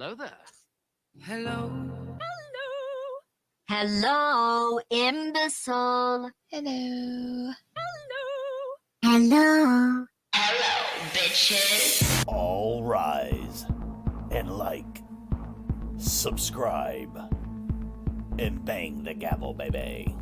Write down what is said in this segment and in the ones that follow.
Hello there. Hello. Hello, imbecile. Hello. Hello. Hello, bitches. All rise and like, subscribe, and bang the gavel, baby.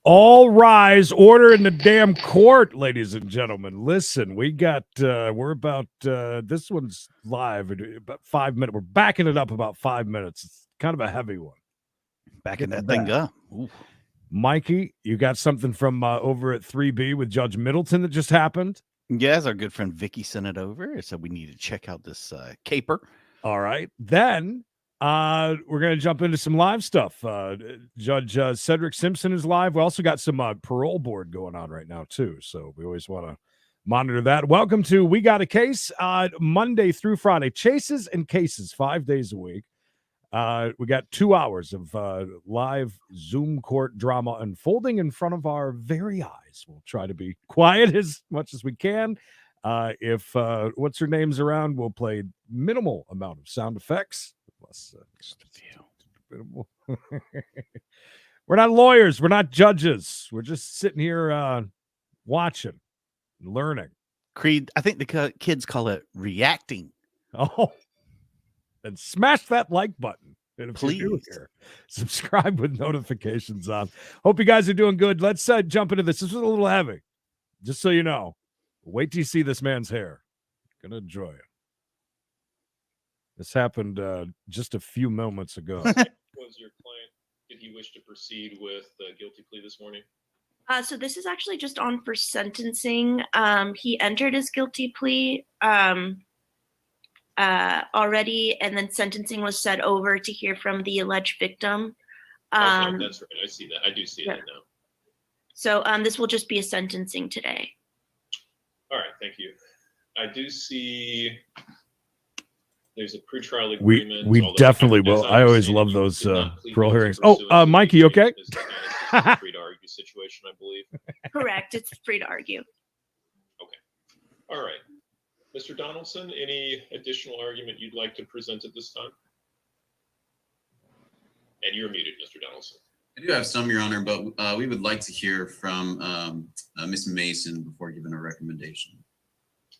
All rise, order in the damn court, ladies and gentlemen. Listen, we're about, this one's live in about 5 minutes. We're backing it up about 5 minutes. It's kind of a heavy one. Backing that thing up. Ooh. Mikey, you got something from over at 3B with Judge Middleton that just happened? Yes, our good friend Vicky sent it over. So we need to check out this caper. All right. Then we're going to jump into some live stuff. Judge Cedric Simpson is live. We also got some parole board going on right now, too. So we always want to monitor that. Welcome to We Got a Case, Monday through Friday. Chases and cases, 5 days a week. We got 2 hours of live Zoom court drama unfolding in front of our very eyes. We'll try to be quiet as much as we can. If what's her name's around, we'll play minimal amount of sound effects. We're not lawyers. We're not judges. We're just sitting here watching, learning. Creed, I think the kids call it reacting. Oh, and smash that like button. And if Please. you're new here, subscribe with notifications on. Hope you guys are doing good. Let's jump into this. This was a little heavy, just so you know. Wait till you see this man's hair. Gonna enjoy it. This happened just a few moments ago. Was your client, did he wish to proceed with the guilty plea this morning? So this is actually just on for sentencing. He entered his guilty plea already, and then sentencing was set over to hear from the alleged victim. Okay, that's right. I see that. I do see that now. So this will just be a sentencing today. All right, thank you. I do see there's a pretrial agreement. We definitely will. I always love those parole hearings. Oh, Mikey, you okay? This is a free to argue situation, I believe. Correct. It's free to argue. Okay. All right. Mr. Donaldson, any additional argument you'd like to present at this time? And you're muted, Mr. Donaldson. I do have some, Your Honor, but we would like to hear from Ms. Mason before giving a recommendation.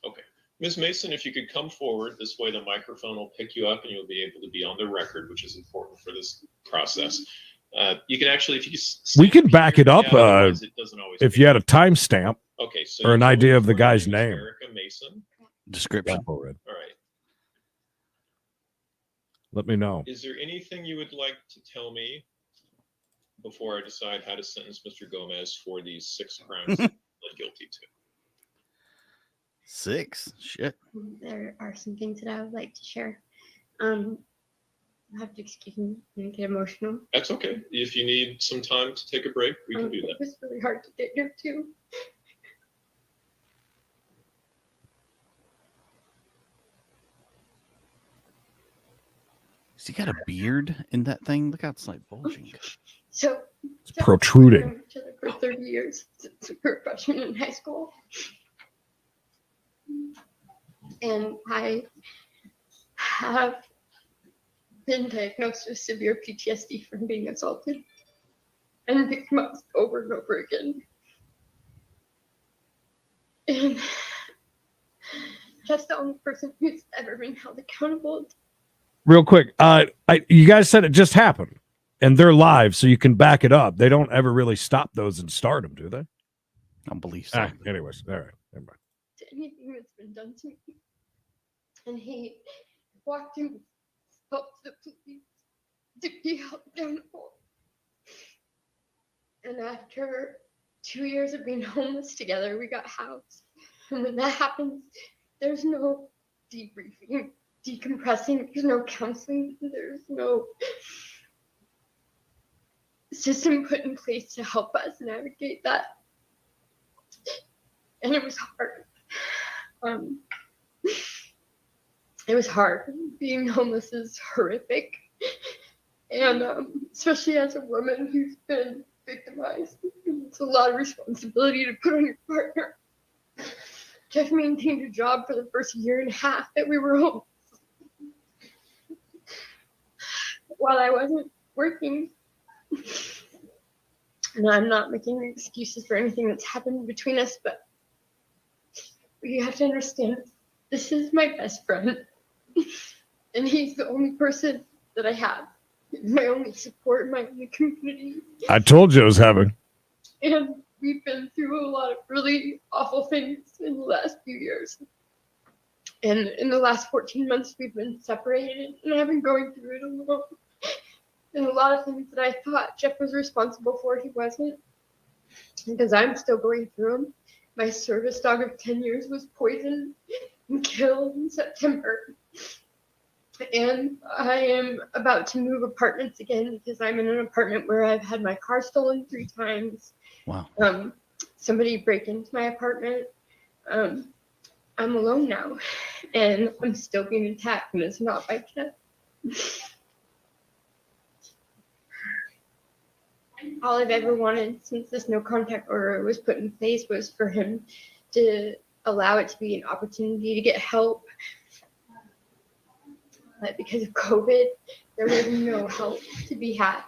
Okay. Ms. Mason, if you could come forward, this way the microphone will pick you up and you'll be able to be on the record, which is important for this process. You can actually, if you we can back it up it doesn't always if you had a timestamp okay, so or an idea of the guy's name. Erica Mason. Description. All right. Let me know. Is there anything you would like to tell me before I decide how to sentence Mr. Gomez for these 6 crimes he pled guilty to? 6? Shit. There are some things that I would like to share. I have to excuse me and get emotional. That's okay. If you need some time to take a break, we can do that. It was really hard to get here too. Has he got a beard in that thing? Look how it's like bulging. So It's protruding. We've known each other for 30 years since we were freshmen in high school. And I have been diagnosed with severe PTSD from being assaulted and victimized over and over again. And that's the only person who's ever been held accountable. Real quick, you guys said it just happened, and they're live, so you can back it up. They don't ever really stop those and start them, do they? I don't believe so. Anyways, all right, never mind. To anything that's been done to me. And he walked in, helped the police to be held accountable. And after 2 years of being homeless together, we got housed. And when that happens, there's no debriefing, decompressing, there's no counseling, there's no system put in place to help us navigate that. And it was hard. It was hard. Being homeless is horrific. And especially as a woman who's been victimized, it's a lot of responsibility to put on your partner. Jeff maintained a job for the first year and a half that we were home. While I wasn't working. And I'm not making excuses for anything that's happened between us, but you have to understand, this is my best friend. And he's the only person that I have. He's my only support, my only community. I told you it was heaven. And we've been through a lot of really awful things in the last few years. And in the last 14 months, we've been separated, and I've been going through it alone. And a lot of things that I thought Jeff was responsible for, he wasn't. Because I'm still going through them. My service dog of 10 years was poisoned and killed in September. And I am about to move apartments again because I'm in an apartment where I've had my car stolen 3 times. Wow. Somebody break into my apartment. I'm alone now, and I'm still being attacked, and it's not by Jeff. All I've ever wanted since this no contact order was put in place was for him to allow it to be an opportunity to get help. But because of COVID, there was no help to be had.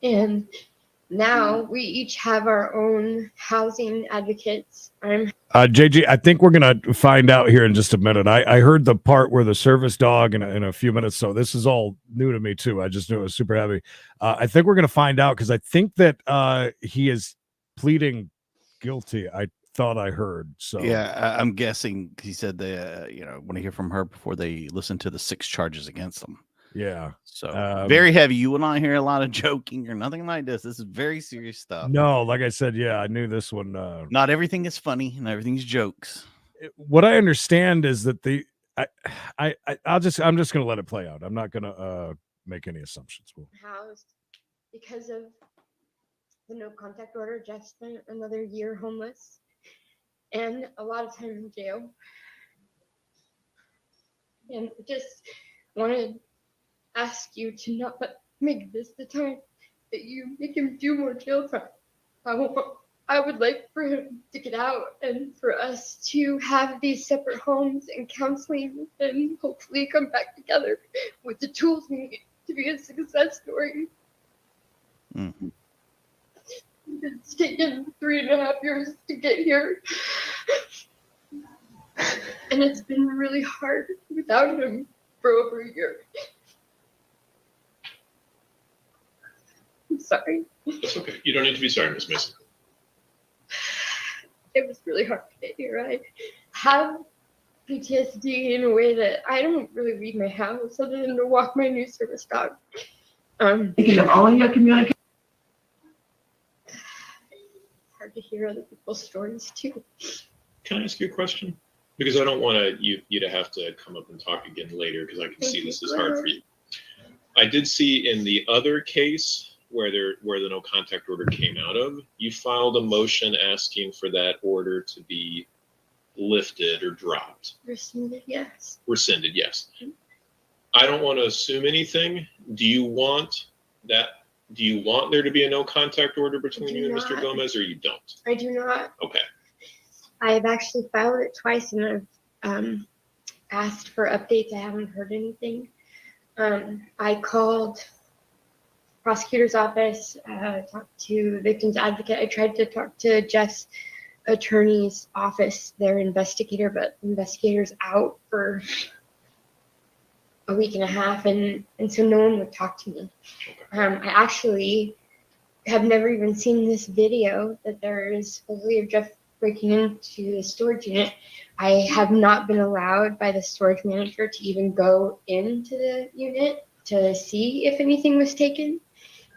And now we each have our own housing advocates. JG, I think we're going to find out here in just a minute. I heard the part where the service dog in a few minutes. So this is all new to me too. I just knew it was super heavy. I think we're going to find out because I think that he is pleading guilty. I thought I heard. So yeah, I'm guessing he said they, want to hear from her before they listen to the 6 charges against them. Yeah. So very heavy. You will not hear a lot of joking or nothing like this. This is very serious stuff. No, like I said, yeah, I knew this one. Not everything is funny and everything's jokes. What I understand is that I'm just going to let it play out. I'm not going to make any assumptions. Housed because of the no contact order. Jeff spent another year homeless and a lot of time in jail. And just wanted ask you to not make this the time that you make him do more jail time. I would like for him to get out and for us to have these separate homes and counseling and hopefully come back together with the tools we need to be a success story. Mm-hmm. It's taken 3.5 years to get here. And it's been really hard without him for over a year. I'm sorry. That's okay. You don't need to be sorry, Miss Mason. It was really hard to get here. I have PTSD in a way that I don't really leave my house other than to walk my new service dog. It's hard to hear other people's stories too. Can I ask you a question? Because I don't want you to have to come up and talk again later because I can see this is hard for you. I did see in the other case where the no contact order came out of, you filed a motion asking for that order to be lifted or dropped. Rescinded, yes. Rescinded, yes. I don't want to assume anything. Do you want there to be a no contact order between you and Mr. Gomez, or you don't? I do not. Okay. I've actually filed it twice and I've asked for updates. I haven't heard anything. I called prosecutor's office, talked to victim's advocate. I tried to talk to Jeff's attorney's office, their investigator, but the investigator's out for a week and a half, and so no one would talk to me. I actually have never even seen this video that there is supposedly of Jeff breaking into the storage unit. I have not been allowed by the storage manager to even go into the unit to see if anything was taken.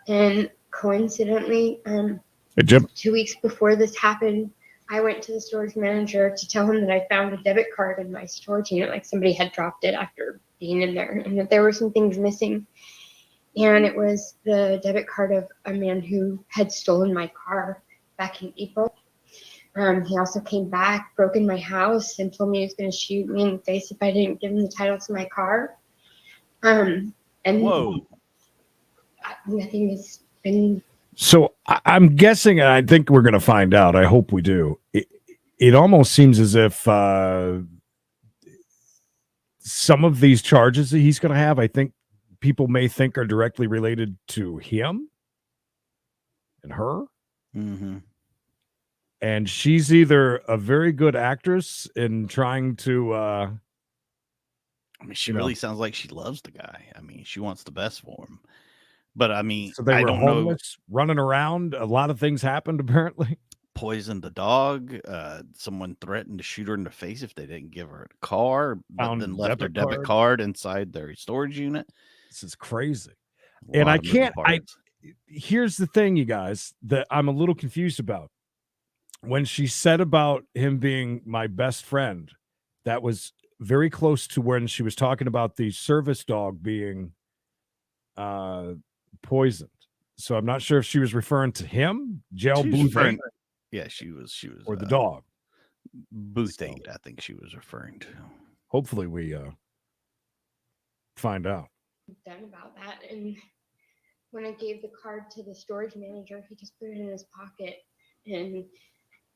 And coincidentally, 2 weeks before this happened, I went to the storage manager to tell him that I found a debit card in my storage unit, like somebody had dropped it after being in there, and that there were some things missing. And it was the debit card of a man who had stolen my car back in April. He also came back, broke in my house, and told me he was going to shoot me in the face if I didn't give him the title to my car. And Whoa. nothing has been. So I'm guessing, and I think we're going to find out. I hope we do. It almost seems as if some of these charges that he's going to have, I think people may think are directly related to him and her. Mm-hmm. And she's either a very good actress in trying to I mean, she really sounds like she loves the guy. I mean, she wants the best for him. But I mean, so they I were don't know. homeless, running around. A lot of things happened apparently. Poisoned the dog. Someone threatened to shoot her in the face if they didn't give her a car, but Found then left their debit debit card inside their storage unit. This is crazy. A And lot I of moving can't. parts. Here's the thing, you guys, that I'm a little confused about. When she said about him being my best friend, that was very close to when she was talking about the service dog being poisoned. So I'm not sure if she was referring to him, jail She was booth referring- 8, Yeah, she was, or the dog. booth So- 8, I think she was referring to. Hopefully we find out. Done about that. And when I gave the card to the storage manager, he just put it in his pocket. And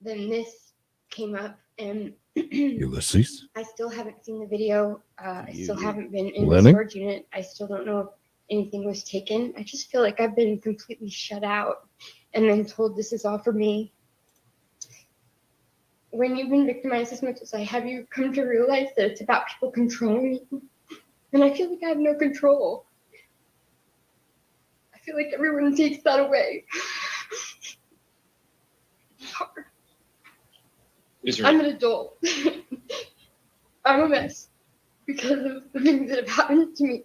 then this came up, and Ulysses. I still haven't seen the video. I still You- haven't been in Lenny? the storage unit. I still don't know if anything was taken. I just feel like I've been completely shut out and then told this is all for me. When you've been victimized as much as I have, you come to realize that it's about people controlling you. And I feel like I have no control. I feel like everyone takes that away. It's hard. Is there I'm an adult. I'm a mess because of the things that have happened to me.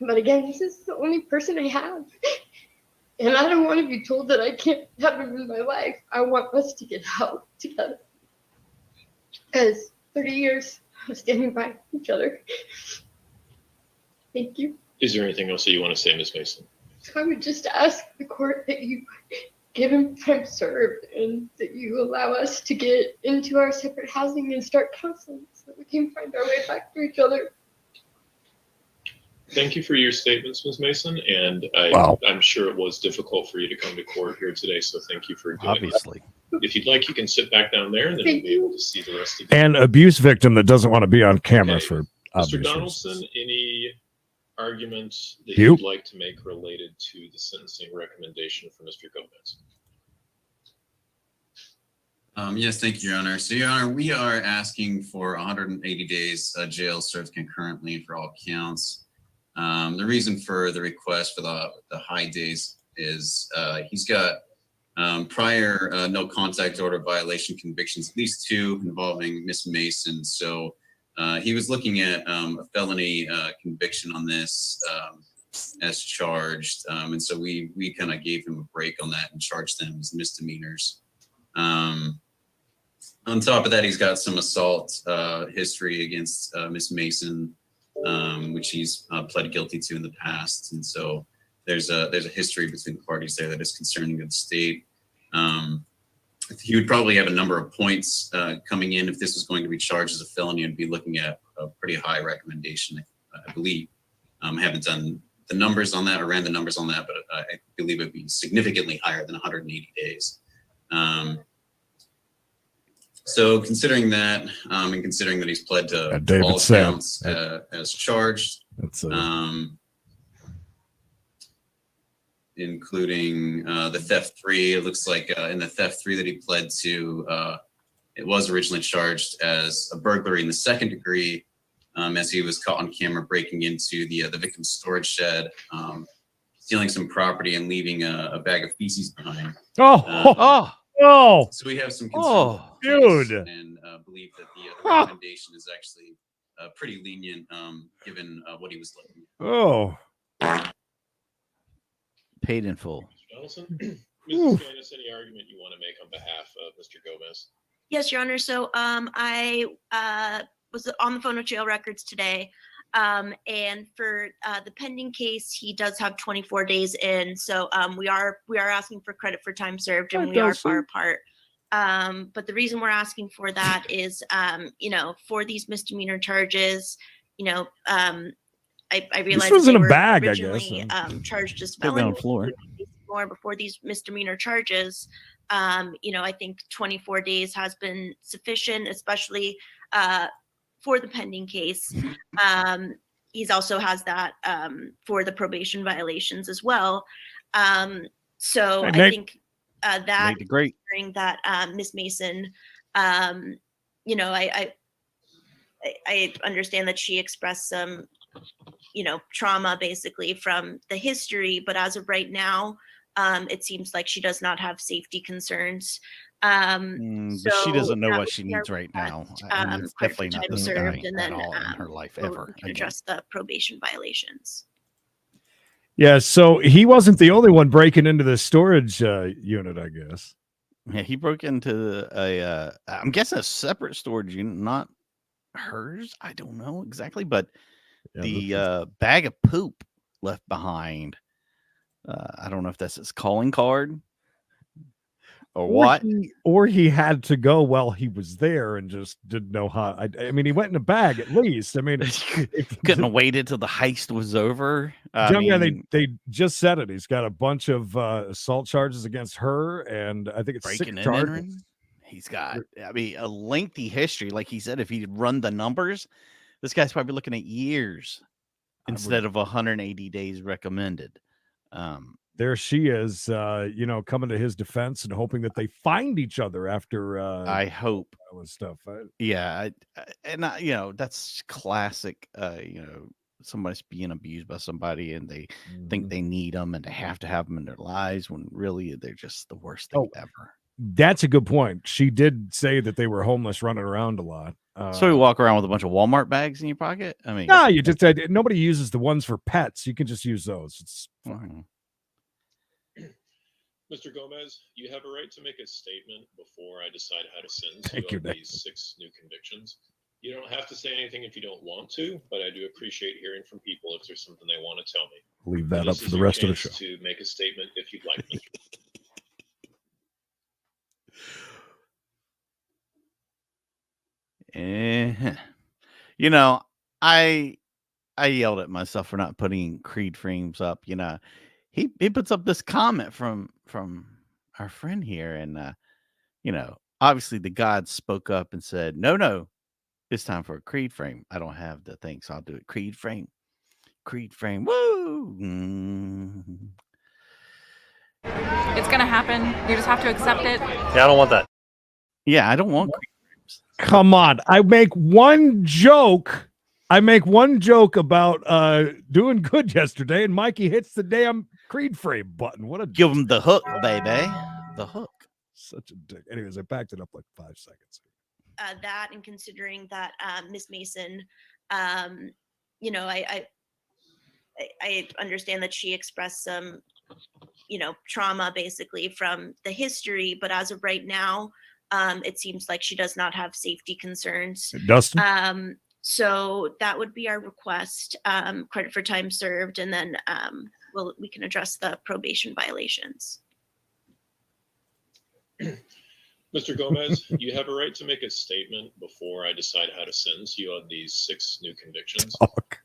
But again, this is the only person I have. And I don't want to be told that I can't have him in my life. I want us to get help together. Because 30 years of standing by each other. Thank you. is there anything else that you want to say, Ms. Mason? So I would just ask the court that you give him time served and that you allow us to get into our separate housing and start counseling so that we can find our way back to each other. Thank you for your statements, Ms. Mason, and Wow. I'm sure it was difficult for you to come to court here today, so thank you for doing Obviously. that. If you'd like, you can sit back down there, and then Thank you'll be able you. to see the rest of the And abuse victim that doesn't want to be on camera Okay. for Mr. obvious Donaldson, reasons. any arguments that You. you'd like to make related to the sentencing recommendation for Mr. Gomez? Yes, thank you, Your Honor. So, Your Honor, we are asking for 180 days jail served concurrently for all counts. The reason for the request for the high days is he's got prior no contact order violation convictions, at least 2 involving Miss Mason. So he was looking at a felony conviction on this as charged. And so we kind of gave him a break on that and charged them as misdemeanors. On top of that, he's got some assault history against Miss Mason, which he's pled guilty to in the past. And so there's a history between the parties there that is concerning to the state. He would probably have a number of points coming in if this was going to be charged as a felony and be looking at a pretty high recommendation, I believe. I haven't done the numbers on that or ran the numbers on that, but I believe it'd be significantly higher than 180 days. So considering that, and considering that he's pled to David all said counts as charged, That's including the theft 3, it looks like in the theft 3 that he pled to, it was originally charged as a burglary in the 2nd degree, as he was caught on camera breaking into the victim's storage shed, stealing some property and leaving a bag of feces behind. Oh, Oh, oh, So we have some Oh, concerns dude. and believe that the recommendation is actually pretty lenient given what he was looking at. oh. paid in full. Mr. Donaldson? Mrs. Gaines, any argument you want to make on behalf of Mr. Gomez? Yes, Your Honor. So I was on the phone with jail records today. And for the pending case, he does have 24 days in. So we are asking for credit for time served, and Hi, we are Dulcie. far apart. But the reason we're asking for that is, for these misdemeanor charges, I realized was they in a were bag, I guess. originally charged as Put it on felony the floor. more before these misdemeanor charges. I think 24 days has been sufficient, especially for the pending case. He's also has that for the probation violations as well. So Hey, I Nick. think that Made the great. considering that Miss Mason, I understand that she expressed some, trauma basically from the history, but as of right now, it seems like she does not have safety concerns. But she doesn't know that what would she be our needs right now. request, And it's credit for definitely not time this served, guy and at then all in her life we ever. can Again. address the probation violations. Yeah, so he wasn't the only one breaking into the storage unit, I guess. Yeah, he broke into I'm guessing a separate storage unit, not hers. I don't know exactly, but Yeah, the bag of poop left behind. I don't know if that's his calling card or what. Or he had to go while he was there and just didn't know how. I mean, he went in a bag at least. I mean, Couldn't have waited till the heist was over. They just said it. He's got a bunch of assault charges against her, and I think it's 6 breaking and charges. entering. He's got, a lengthy history. Like he said, if he'd run the numbers, this guy's probably looking at years instead of 180 days recommended. There she is, coming to his defense and hoping that they find each other after. I hope and stuff. That's classic. Somebody's being abused by somebody, and they think they need them, and they have to have them in their lives when really they're just the worst thing ever. That's a good point. She did say that they were homeless, running around a lot. So you walk around with a bunch of Walmart bags in your pocket? I mean, no, you just nobody uses the ones for pets. You can just use those. It's fine. Mr. Gomez, you have a right to make a statement before I decide how to sentence Thank you you, on Nick. these 6 new convictions. You don't have to say anything if you don't want to, but I do appreciate hearing from people if there's something they want to tell me. Leave that So up this for is the your rest of the chance show. to make a statement if you'd like, Mr. I yelled at myself for not putting Creed frames up. He puts up this comment from our friend here, and obviously the gods spoke up and said, no, it's time for a Creed frame. I don't have the thing, so I'll do it. Creed frame, woo. It's gonna happen. You just have to accept it. Yeah, I don't want that. Yeah, I don't want Creed frames. Come on. I make one joke about doing good yesterday, and Mikey hits the damn Creed frame button. What a Give him the hook, baby. The hook. Such a dick. Anyways, I backed it up like 5 seconds. That, and considering that Miss Mason, I understand that she expressed some, trauma basically from the history, but as of right now, it seems like she does not have safety concerns. Dustin? So that would be our request, credit for time served, and then we can address the probation violations. Mr. Gomez, you have a right to make a statement before I decide how to sentence you on these 6 new convictions.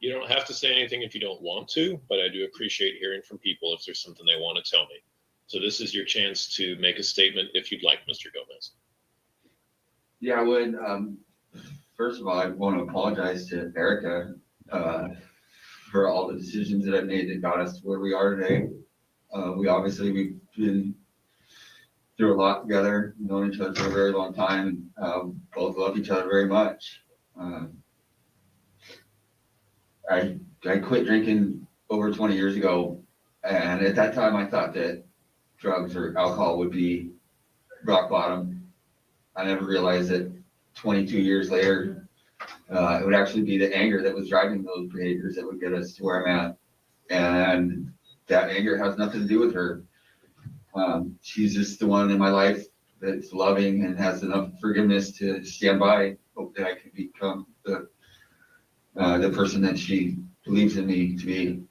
You don't have to say anything if you don't want to, but I do appreciate hearing from people if there's something they want to tell me. So this is your chance to make a statement if you'd like, Mr. Gomez. Yeah, I would. First of all, I want to apologize to Erica for all the decisions that I made that got us to where we are today. We've been through a lot together, known each other for a very long time, and both love each other very much. I quit drinking over 20 years ago, and at that time I thought that drugs or alcohol would be rock bottom. I never realized that 22 years later, it would actually be the anger that was driving those behaviors that would get us to where I'm at. And that anger has nothing to do with her. She's just the one in my life that's loving and has enough forgiveness to stand by. Hope that I can become the person that she believes in me to be.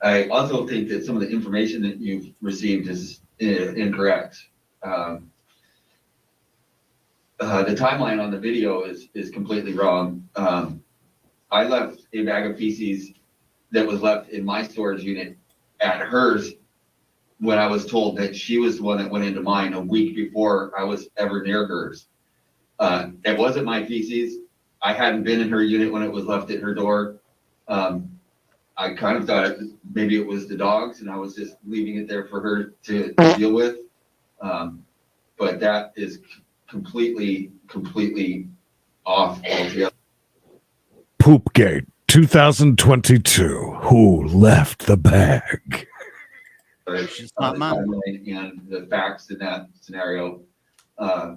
I also think that some of the information that you've received is incorrect. The timeline on the video is completely wrong. I left a bag of feces that was left in my storage unit at hers when I was told that she was the one that went into mine a week before I was ever near hers. It wasn't my feces. I hadn't been in her unit when it was left at her door. I kind of thought maybe it was the dogs, and I was just leaving it there for her to deal with. But that is completely off altogether. Poopgate 2022. Who left the bag? She's not mine. And the facts in that scenario, I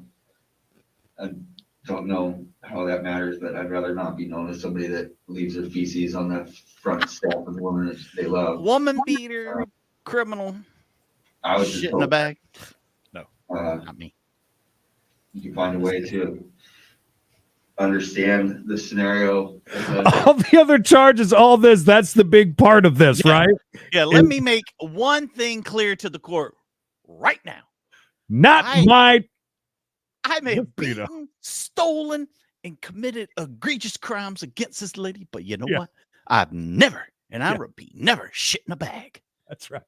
don't know how that matters, but I'd rather not be known as somebody that leaves their feces on the front step of the woman that they love. Woman beater, criminal. I was shit in a bag. No, not me. You can find a way to understand the scenario. All the other charges, all this, that's the big part of this, right? Yeah, let me make one thing clear to the court right now. I may have beaten, stolen, and committed egregious crimes against this lady, but you know what? I've never, and I repeat, never shit in a bag. That's right.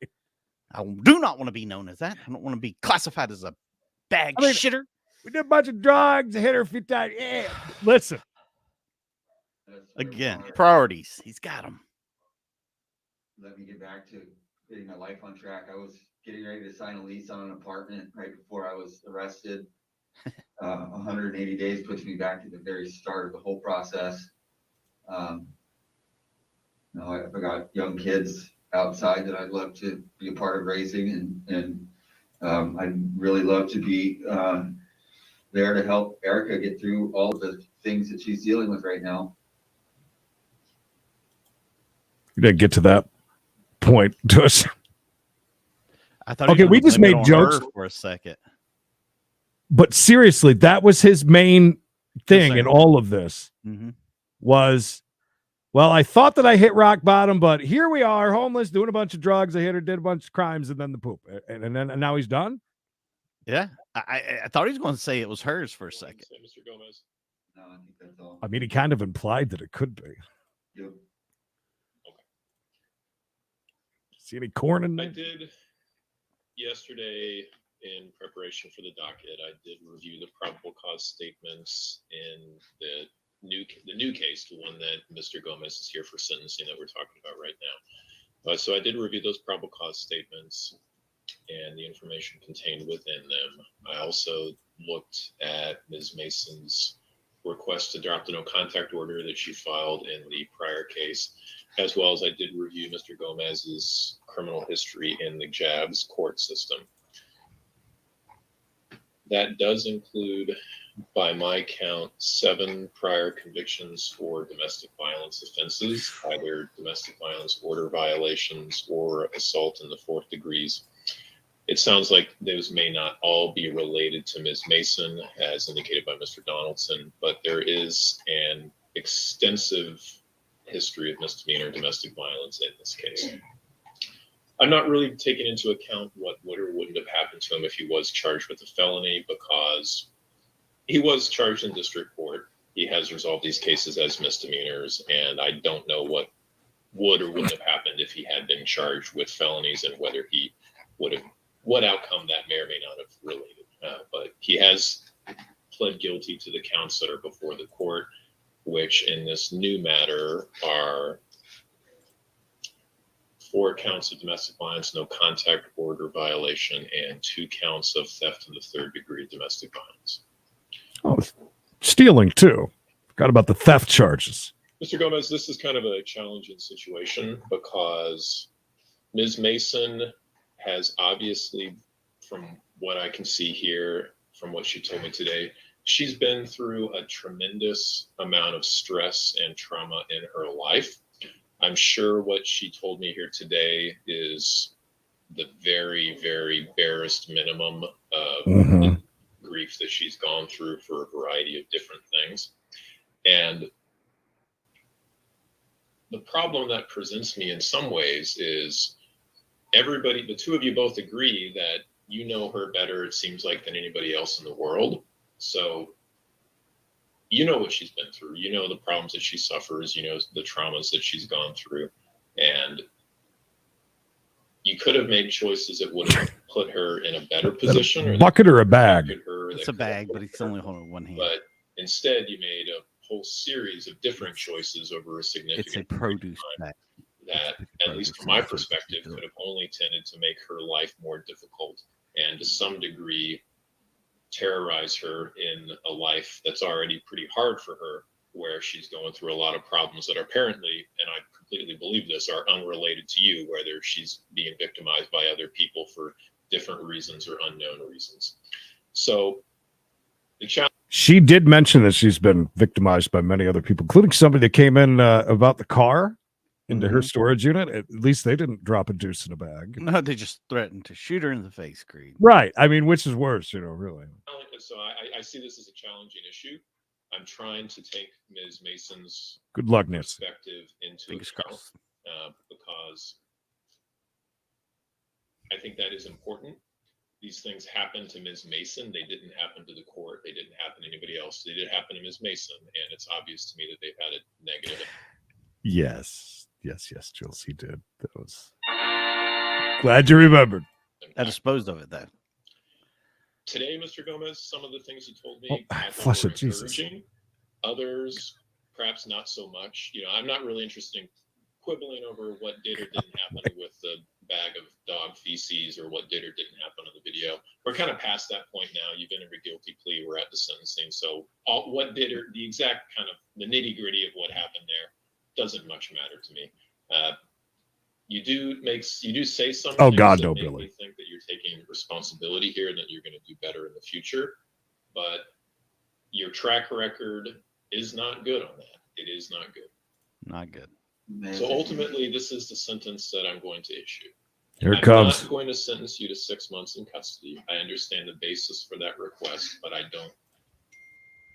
I do not want to be known as that. I don't want to be classified as a bag shitter. We did a bunch of drugs, hit her a few times. Yeah. Listen. Again, priorities. He's got them. Let me get back to getting my life on track. I was getting ready to sign a lease on an apartment right before I was arrested. 180 days puts me back to the very start of the whole process. I've got young kids outside that I'd love to be a part of raising, and I'd really love to be there to help Erica get through all of the things that she's dealing with right now. You didn't get to that point to us. I thought okay, we just made jokes for a second. But seriously, that was his main thing in all of this. Was, well, I thought that I hit rock bottom, but here we are, homeless, doing a bunch of drugs. I hit her, did a bunch of crimes, and then the poop. And now he's done? Yeah. I thought he was going to say it was hers for a second. Mr. Gomez. No, I think that's all. I mean, he kind of implied that it could be. Yep. See any corn in there? I did yesterday, in preparation for the docket, I did review the probable cause statements in the new case, the one that Mr. Gomez is here for sentencing that we're talking about right now. So I did review those probable cause statements and the information contained within them. I also looked at Ms. Mason's request to drop the no contact order that she filed in the prior case, as well as I did review Mr. Gomez's criminal history in the JABS court system. That does include, by my count, 7 prior convictions for domestic violence offenses, either domestic violence order violations or assault in the 4th degrees. It sounds like those may not all be related to Ms. Mason, as indicated by Mr. Donaldson, but there is an extensive history of misdemeanor domestic violence in this case. I'm not really taking into account what would or wouldn't have happened to him if he was charged with a felony, because he was charged in district court. He has resolved these cases as misdemeanors, and I don't know what would or wouldn't have happened if he had been charged with felonies and whether he would have, what outcome that may or may not have related. But he has pled guilty to the counts that are before the court, which in this new matter are 4 counts of domestic violence, no contact order violation, and 2 counts of theft in the 3rd degree domestic violence. Oh, stealing too. Forgot about the theft charges. Mr. Gomez, this is kind of a challenging situation because Ms. Mason has obviously, from what I can see here, from what she told me today, she's been through a tremendous amount of stress and trauma in her life. I'm sure what she told me here today is the very, very barest minimum of grief that she's gone through for a variety of different things. And the problem that presents me in some ways is everybody, the two of you both agree that you know her better, it seems like, than anybody else in the world. So you know what she's been through. You know the problems that she suffers. You know the traumas that she's gone through. And you could have made choices that would have put her in a better position. A bucket or a bag? It's a bag, but he's only holding one hand. But instead, you made a whole series of different choices over a significant It's a produce bag. that, at least from my perspective, could have only tended to make her life more difficult and to some degree terrorize her in a life that's already pretty hard for her, where she's going through a lot of problems that are apparently, and I completely believe this, are unrelated to you, whether she's being victimized by other people for different reasons or unknown reasons. So the challenge. She did mention that she's been victimized by many other people, including somebody that came in about the car into her storage unit. At least they didn't drop a deuce in a bag. No, they just threatened to shoot her in the face, Creed. Right. I mean, which is worse, really? So I see this as a challenging issue. I'm trying to take Ms. Mason's Good luck, Nancy. perspective into account because I think that is important. These things happened to Ms. Mason. They didn't happen to the court. They didn't happen to anybody else. They did happen to Ms. Mason, and it's obvious to me that they've had a negative. Yes, Jules, he did. That was glad you remembered. I disposed of it though. Today, Mr. Gomez, some of the things you told me, I flush thought were it, Jesus. encouraging. Others, perhaps not so much. You know, I'm not really interested in quibbling over what did or didn't happen with the bag of dog feces or what did or didn't happen on the video. We're kind of past that point now. You've entered a guilty plea. We're at the sentencing. So what did or the exact kind of the nitty gritty of what happened there doesn't much matter to me. You do say something. Oh God, no, make Billy. me think that you're taking responsibility here and that you're going to do better in the future, but your track record is not good on that. It is not good. Not good. So ultimately, this is the sentence that I'm going to issue. Here it I'm comes. not going to sentence you to 6 months in custody. I understand the basis for that request, but I don't.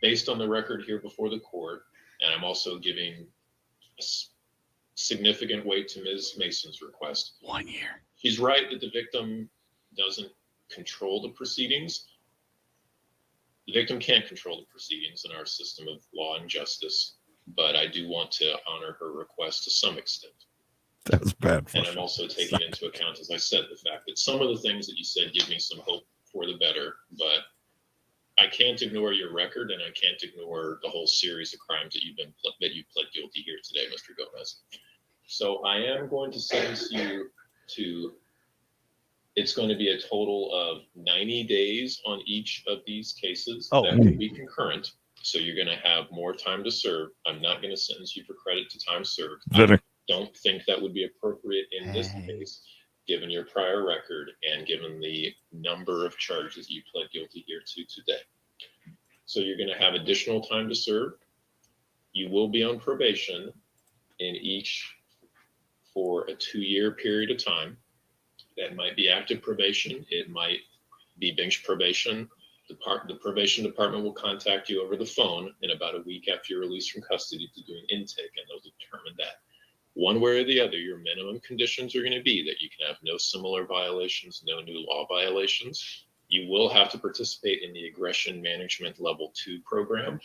Based on the record here before the court, and I'm also giving significant weight to Ms. Mason's request. 1 year. She's right that the victim doesn't control the proceedings. The victim can't control the proceedings in our system of law and justice, but I do want to honor her request to some extent. That was bad. And I'm also taking into account, as I said, the fact that some of the things that you said give me some hope for the better, but I can't ignore your record, and I can't ignore the whole series of crimes that you pled guilty here today, Mr. Gomez. So I am going to sentence you to. It's going to be a total of 90 days on each of these cases. Oh, that will be concurrent. So you're going to have more time to serve. I'm not going to sentence you for credit to time served. I don't think that would be appropriate in this case, given your prior record and given the number of charges you pled guilty here to today. So you're going to have additional time to serve. You will be on probation in each for a 2-year period of time. That might be active probation. It might be bench probation. The probation department will contact you over the phone in about a week after you're released from custody to do an intake, and they'll determine that. One way or the other, your minimum conditions are going to be that you can have no similar violations, no new law violations. You will have to participate in the Aggression Management Level 2 program.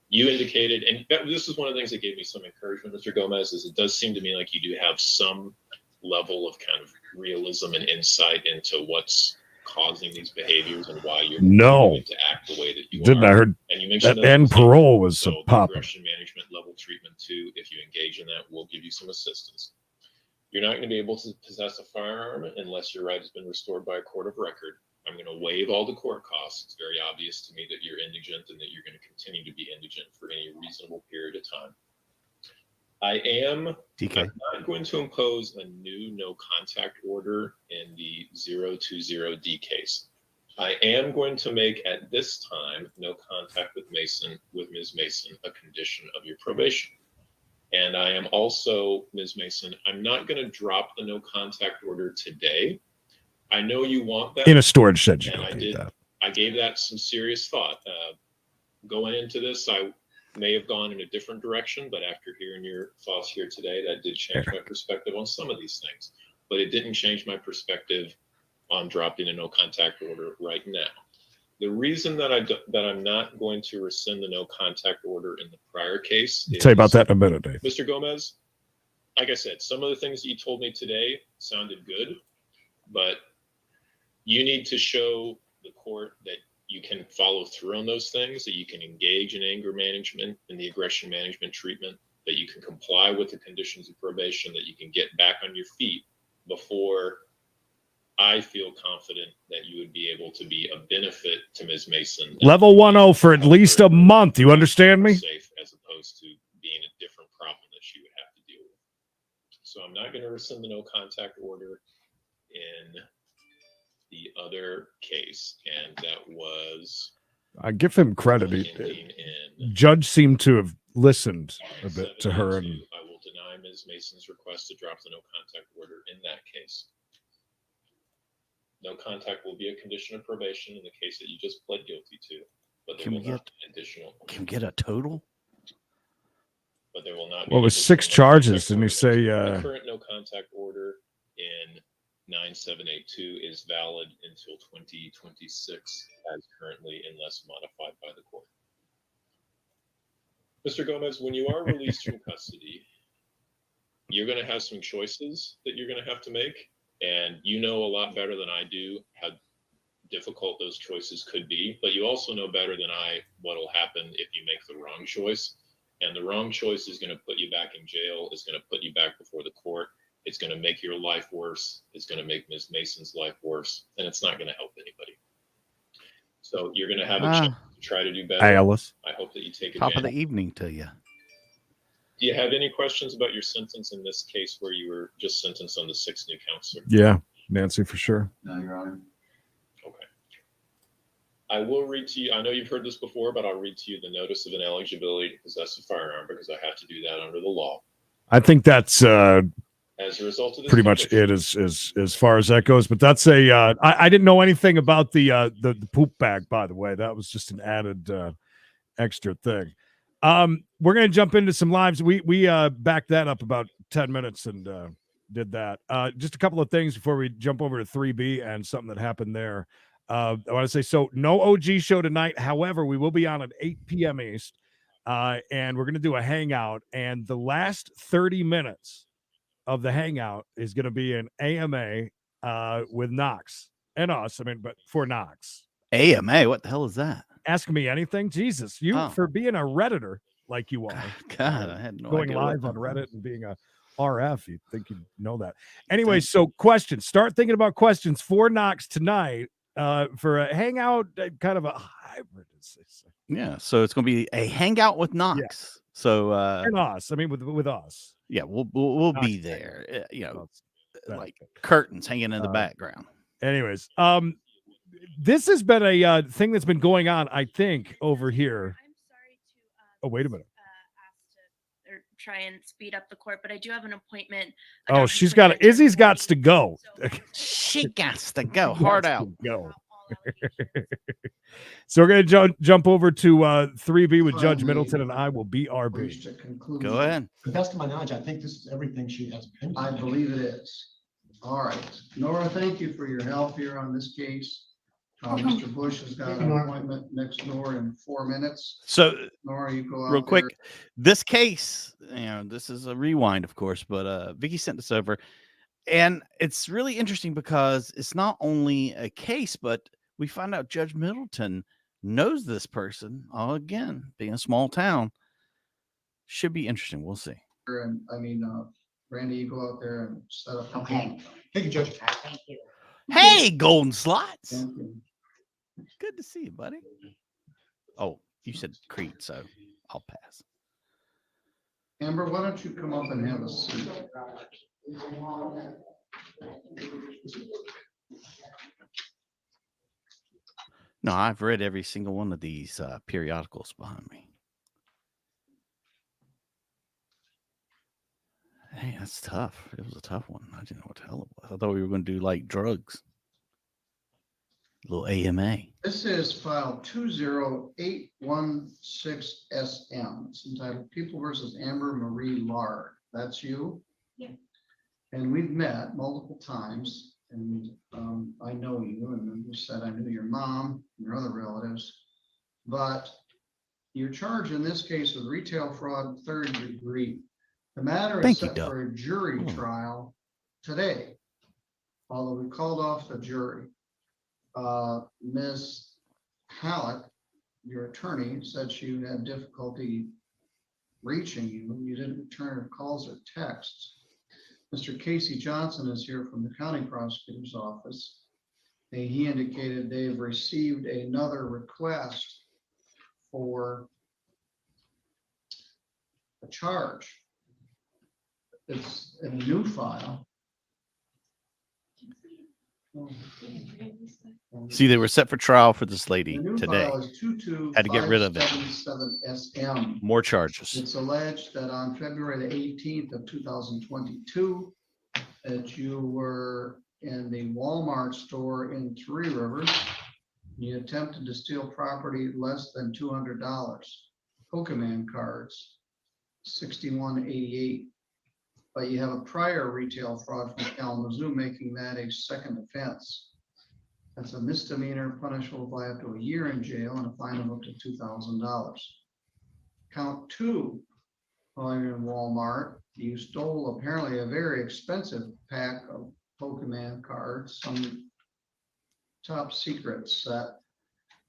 You indicated, and this is one of the things that gave me some encouragement, Mr. Gomez, is it does seem to me like you do have some level of kind of realism and insight into what's causing these behaviors and why you're continuing to act the way that you Didn't are. I heard And you mentioned that end parole was so a pop. Aggression Management Level Treatment 2, if you engage in that, will give you some assistance. You're not going to be able to possess a firearm unless your right has been restored by a court of record. I'm going to waive all the court costs. It's very obvious to me that you're indigent and that you're going to continue to be indigent for any reasonable period of time. I'm not going to impose a new no contact order in the 020D case. I am going to make at this time no contact with Ms. Mason, a condition of your probation. And I am also, Ms. Mason, I'm not going to drop the no contact order today. I know you want that. In a storage shed, you don't need that. I gave that some serious thought. Going into this, I may have gone in a different direction, but after hearing your thoughts here today, that did change my perspective on some of these things. But it didn't change my perspective on dropping a no contact order right now. The reason that I'm not going to rescind the no contact order in the prior case I'll tell you about that in a minute, Dave. Mr. Gomez, like I said, some of the things that you told me today sounded good, but you need to show the court that you can follow through on those things, that you can engage in anger management and the aggression management treatment, that you can comply with the conditions of probation, that you can get back on your feet before I feel confident that you would be able to be a benefit to Ms. Mason. Level 1-0 for at least a month. You understand me? Safe, as opposed to being a different problem that she would have to deal with. So I'm not going to rescind the no contact order in the other case, and that was. I give him credit. Judge seemed to have listened a bit to her. And I will deny Ms. Mason's request to drop the no contact order in that case. No contact will be a condition of probation in the case that you just pled guilty to, but there will not be additional. Can we get a total? But there will not be. What was 6 charges? Didn't he say? The current no contact order in 9782 is valid until 2026, as currently, unless modified by the court. Mr. Gomez, when you are released from custody, you're going to have some choices that you're going to have to make. And you know a lot better than I do how difficult those choices could be. But you also know better than I what will happen if you make the wrong choice. And the wrong choice is going to put you back in jail. It's going to put you back before the court. It's going to make your life worse. It's going to make Ms. Mason's life worse. And it's not going to help anybody. So you're going to have a chance to try to do better. Hey, Ellis. I hope that you take Top advantage. of the evening to you. Do you have any questions about your sentence in this case where you were just sentenced on the 6 new counts, sir? Yeah, Nancy, for sure. No, Your Honor. Okay. I will read to you, I know you've heard this before, but I'll read to you the notice of ineligibility to possess a firearm because I have to do that under the law. I think that's as a result of this pretty much it as far as that goes. But that's a I didn't know anything about the poop bag, by the way. That was just an added extra thing. We're gonna jump into some lives. We backed that up about 10 minutes and did that. Just a couple of things before we jump over to 3B and something that happened there. I want to say, so no OG show tonight. However, we will be on at 8 p.m. East, and we're gonna do a hangout. And the last 30 minutes of the hangout is gonna be an AMA with Knox and us. I mean, but for Knox. AMA, what the hell is that? Ask me anything. Jesus, you for being a Redditor like you are. God, I had no going idea live what on Reddit and being a RF. You'd think you'd know that. Anyway, so questions. Start thinking about questions for Knox tonight for a hangout, kind of a hybrid. Yeah, so it's going to be a hangout with Knox. Yeah. So and us. I mean, with us. Yeah, we'll be there. You know, like curtains hanging in the background. Anyways, this has been a thing that's been going on, I think, over here. I'm sorry to. Oh, wait a minute. Ask to or try and speed up the court, but I do have an appointment. Oh, she's got to. Izzy's got to go. She got to go. Hard out. Go. So we're gonna jump over to 3B with Judge Middleton, and I will be RB. Go ahead. To the best of my knowledge, I think this is everything she has. I believe it is. All right. Nora, thank you for your help here on this case. Mr. Bush has got an appointment next door in 4 minutes. So, Nora, you go out real quick, there. this case, you know, this is a rewind, of course, but Vicky sent this over, and it's really interesting because it's not only a case, but we find out Judge Middleton knows this person. Again, being a small town, should be interesting. We'll see. And I mean, Randy, you go out there and set up. Okay. Thank you, Judge. Thank you. Hey, Golden Slots. Thank you. Good to see you, buddy. Oh, you said Creed, so I'll pass. Amber, why don't you come up and have a seat? No, I've read every single one of these periodicals behind me. Hey, that's tough. It was a tough one. I didn't know what the hell it was. I thought we were going to do like drugs. A little AMA. This is file 20816SM. It's entitled People versus Amber Marie Lard. That's you? Yeah. And we've met multiple times, And I know you, and you said I knew your mom, and your other relatives, but you're charged in this case with retail fraud, 3rd degree. The matter is Thank you, set Doug. for a jury Oh. trial today, although we called off the jury. Ms. Halleck, your attorney, said she had difficulty reaching you. You didn't return her calls or texts. Mr. Casey Johnson is here from the county prosecutor's office. And he indicated they've received another request for a charge. It's in a new file. See, they were set for trial for this lady The new today. file is 22 Had to get rid of it. 577 SM. More charges. It's alleged that on February the 18th of 2022, that you were in the Walmart store in Three Rivers. You attempted to steal property less than $200. Pokemon cards, $61.88. But you have a prior retail fraud from Kalamazoo, making that a second offense. That's a misdemeanor punishable by up to a year in jail and a fine of up to $2,000. Count 2, while you're in Walmart, you stole apparently a very expensive pack of Pokemon cards, some top secret set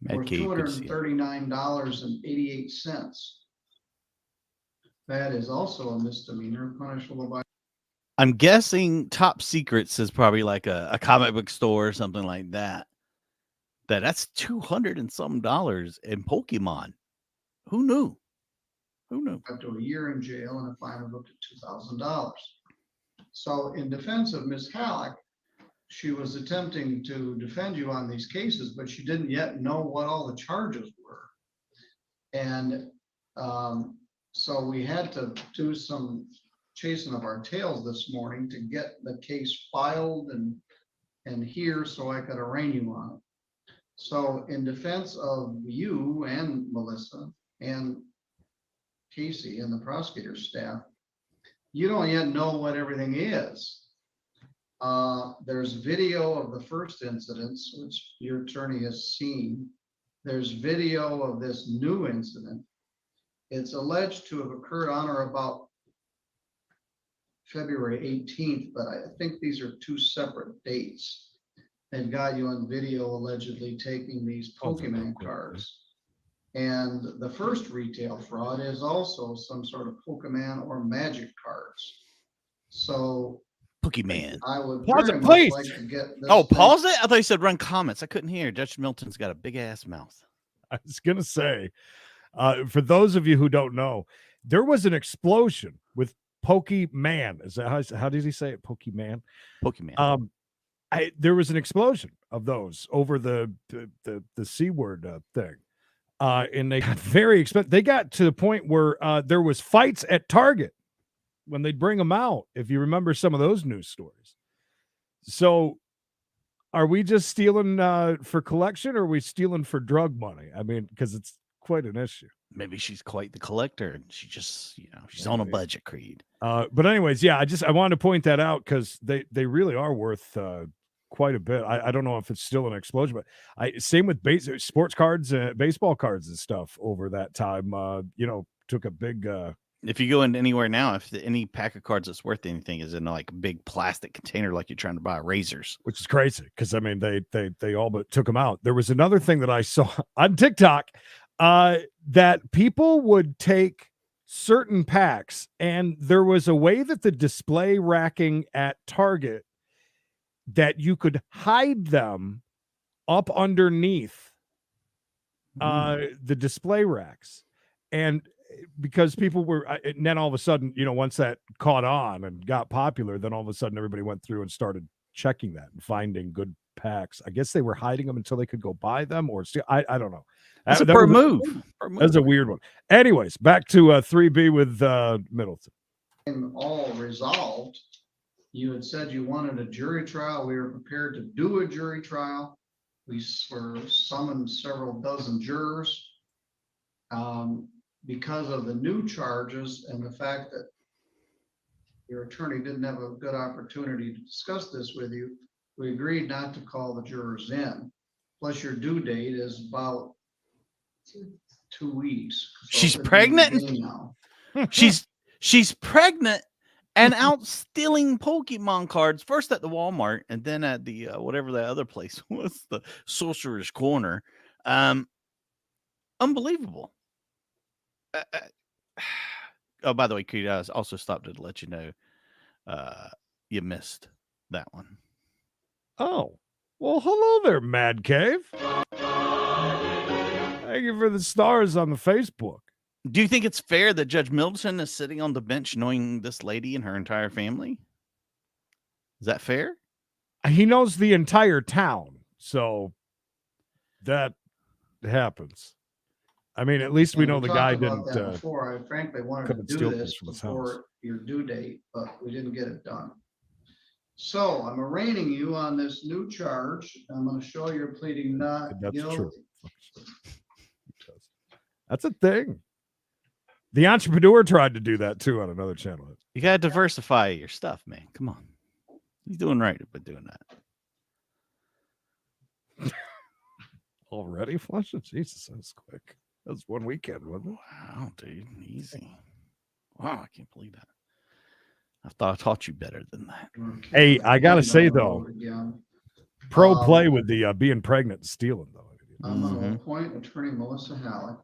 for Medkay, you could see it. $239.88. That is also a misdemeanor punishable by. I'm guessing Top Secrets is probably like a comic book store or something like that. That's $200 and some dollars in Pokemon. Who knew? Who knew? Up to a year in jail and a fine of up to $2,000. So in defense of Ms. Halleck, she was attempting to defend you on these cases, but she didn't yet know what all the charges were. And so we had to do some chasing of our tails this morning to get the case filed and here so I could arraign you on it. So in defense of you and Melissa and Casey and the prosecutor's staff, you don't yet know what everything is. There's video of the first incidents, which your attorney has seen. There's video of this new incident. It's alleged to have occurred on or about February 18th, but I think these are two separate dates. They've got you on video allegedly taking these Pokemon cards. And the first retail fraud is also some sort of Pokemon or magic cards. So Pokemon. I would Pause very it, much please. like to get this. Oh, thing- pause it? I thought you said run comments. I couldn't hear. Judge Milton's got a big ass mouth. I was going to say, for those of you who don't know, there was an explosion with Pokemon. Is that how did he say it? Pokemon. Pokemon. There was an explosion of those over the C word thing. And they got very expensive. They got to the point where there was fights at Target when they'd bring them out, if you remember some of those news stories. So are we just stealing for collection, or are we stealing for drug money? I mean, because it's quite an issue. Maybe she's quite the collector and she just, she's on a budget, Creed. But anyways, yeah, I wanted to point that out because they really are worth quite a bit. I don't know if it's still an explosion, but same with sports cards, baseball cards and stuff over that time, took a big if you go in anywhere now, if any pack of cards that's worth anything is in like a big plastic container, like you're trying to buy razors, which is crazy because I mean they all but took them out. There was another thing that I saw on TikTok that people would take certain packs, and there was a way that the display racking at Target that you could hide them up underneath the display racks. And because people were, and then all of a sudden, once that caught on and got popular, then all of a sudden everybody went through and started checking that and finding good packs. I guess they were hiding them until they could go buy them, or I don't know. That's a that per was move. That's a weird one. Anyways, back to 3B with Middleton. And all resolved. You had said you wanted a jury trial. We were prepared to do a jury trial. We were summoned several dozen jurors. Because of the new charges and the fact that your attorney didn't have a good opportunity to discuss this with you, We agreed not to call the jurors in. Plus your due date is about 2 weeks. So She's it could be pregnant? any day now. She's pregnant and out stealing Pokemon cards, first at the Walmart and then at the whatever that other place was, the Sorcerer's Corner. Unbelievable. Oh, by the way, Creed, I also stopped to let you know you missed that one. Oh, well, hello there, Mad Cave. Thank you for the stars on the Facebook. Do you think it's fair that Judge Middleton is sitting on the bench knowing this lady and her entire family? Is that fair? He knows the entire town, so that happens. I mean, at least we know the guy didn't. Before, I frankly wanted to do this before your due date, but we didn't get it done. So I'm arraigning you on this new charge. I'm going to show you're pleading not guilty. True. That's a thing. The entrepreneur tried to do that too on another channel. You got to diversify your stuff, man. Come on. He's doing right by doing that. Already, Flush? Jesus, that was quick. That was one weekend, wasn't it? Wow, dude. Easy. Wow, I can't believe that. I thought I taught you better than that. Hey, I got to say, though, pro play with the being pregnant and stealing, though. I'm going to appoint Attorney Melissa Halleck.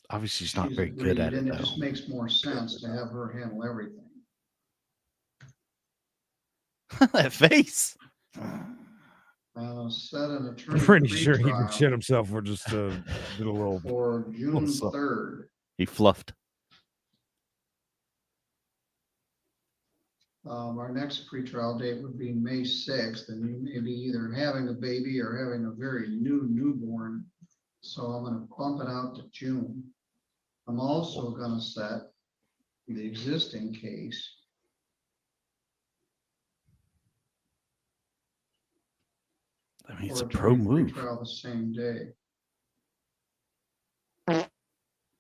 Obviously, she's not very good at it, and though. It just makes more sense to have her handle everything. That face. Set an attorney. I'm pretty sure he can shit himself for just did a little. For June 3rd. He fluffed. Our next pretrial date would be May 6th, and you may be either having a baby or having a very new newborn. So I'm going to bump it out to June. I'm also going to set the existing case. I mean, it's a pro move. The same day.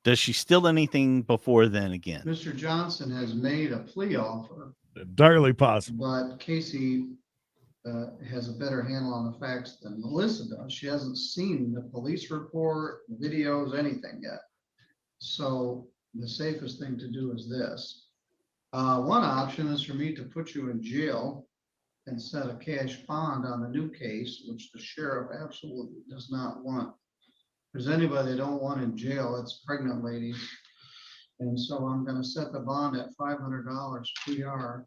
Does she steal anything before then again? Mr. Johnson has made a plea offer. Entirely possible. But Casey has a better handle on the facts than Melissa does. She hasn't seen the police report, videos, anything yet. So the safest thing to do is this. One option is for me to put you in jail and set a cash bond on the new case, which the sheriff absolutely does not want. If there's anybody they don't want in jail, it's pregnant ladies. And so I'm going to set the bond at $500 PR.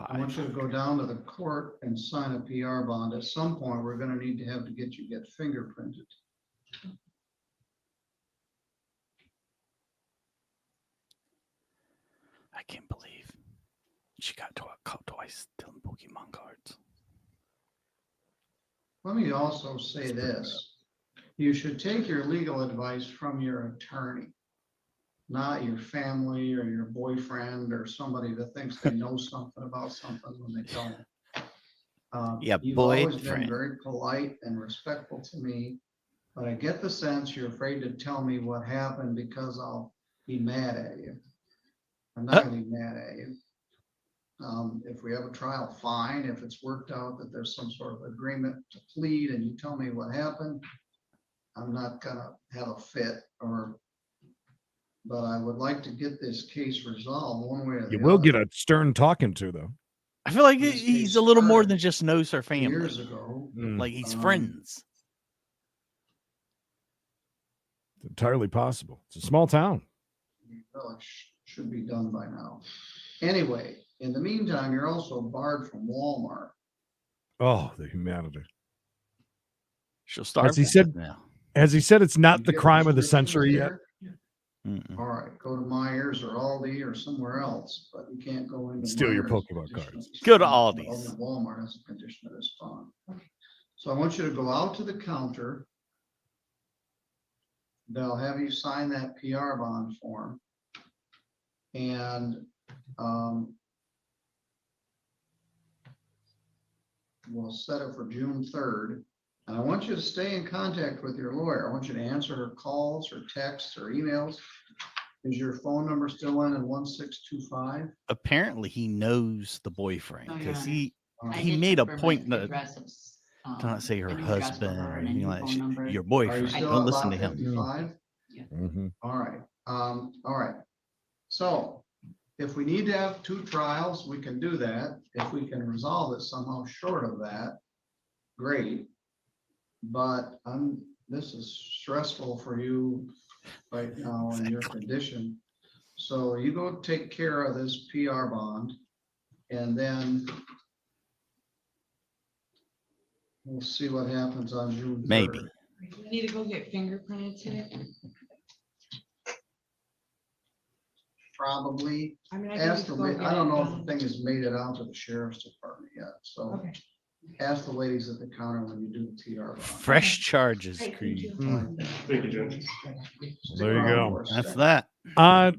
I want you to go down to the court and sign a PR bond. At some point, we're going to need to get fingerprinted. I can't believe she got caught twice stealing Pokemon cards. Let me also say this. You should take your legal advice from your attorney, not your family or your boyfriend or somebody that thinks they know something about something when they don't. You've always been very polite and respectful to me, but I get the sense you're afraid to tell me what happened because I'll be mad at you. I'm not going to be mad at you. If we have a trial, fine. If it's worked out that there's some sort of agreement to plead and you tell me what happened, I'm not going to have a fit but I would like to get this case resolved one way or the other. You will get a stern talking to, though. I feel like he's a little more than just knows her family. Years ago. Like he's friends. It's entirely possible. It's a small town. Well, it should be done by now. Anyway, in the meantime, you're also barred from Walmart. Oh, the humanity. She'll start. Has he said it's not the crime of the century yet? All right, go to Myers or Aldi or somewhere else, but you can't go into steal your Myers Pokemon cards. Go to Aldi's. Walmart as a condition of this bond. So I want you to go out to the counter. They'll have you sign that PR bond form. And we'll set it for June 3rd. And I want you to stay in contact with your lawyer. I want you to answer her calls or texts or emails. Is your phone number still in at 1625? Apparently, he knows the boyfriend No, Your because Honor. he I he did made a confirm point the to address of, not say her a new address for husband her or and a anything new like phone that. number. Are Your you boyfriend. still Don't at listen lot to him. 55? Mhm. All right, all right. So if we need to have 2 trials, we can do that. If we can resolve it somehow short of that, great. But this is stressful for you right now in your condition. So you go take care of this PR bond, and then we'll see what happens on June 3rd. Maybe. Do you need to go get fingerprinted today? Probably. I mean, I Ask can the, just go get I don't it know if done. the thing has made it out to the sheriff's department yet, so Okay. ask the ladies at the counter when you do the TR bond. Fresh charges, Great, thank Creed. you. Thank you, Judge. Stick There you around go. for a That's second. that.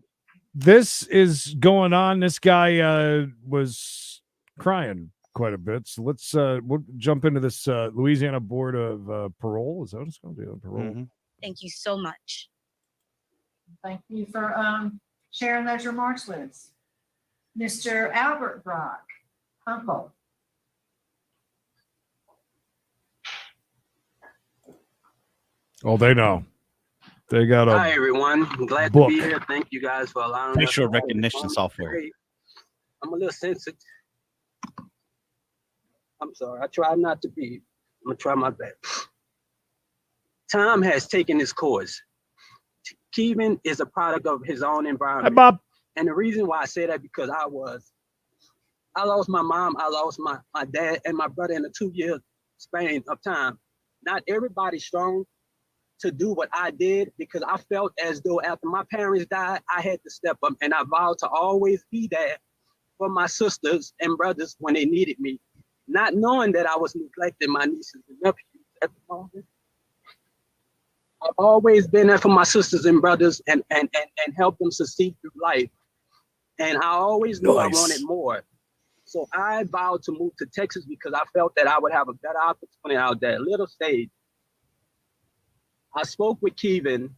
This is going on. This guy was crying quite a bit. So let's we'll jump into this Louisiana Board of Parole. Is that what it's going to be? Parole. Mhm. Thank you so much. Thank you for sharing those remarks with us. Mr. Albert Brock, uncle. Oh, they know. They got Hi a everyone, I'm glad book. to be here. Thank you guys for allowing us. Facial to hold this recognition moment. software. Great. I'm a little sensitive. I'm sorry. I try not to be. I'm gonna try my best. Time has taken its course. Kevin is a product of his own Hi, environment. Bob. And the reason why I say that because I lost my mom, I lost my dad and my brother in a 2-year span of time. Not everybody's strong to do what I did because I felt as though after my parents died, I had to step up and I vowed to always be there for my sisters and brothers when they needed me, not knowing that I was neglecting my nieces and nephews at the moment. I've always been there for my sisters and brothers and help them succeed through life. And I always knew I wanted more. So I vowed to move to Texas because I felt that I would have a better opportunity out there, little stage. I spoke with Kevin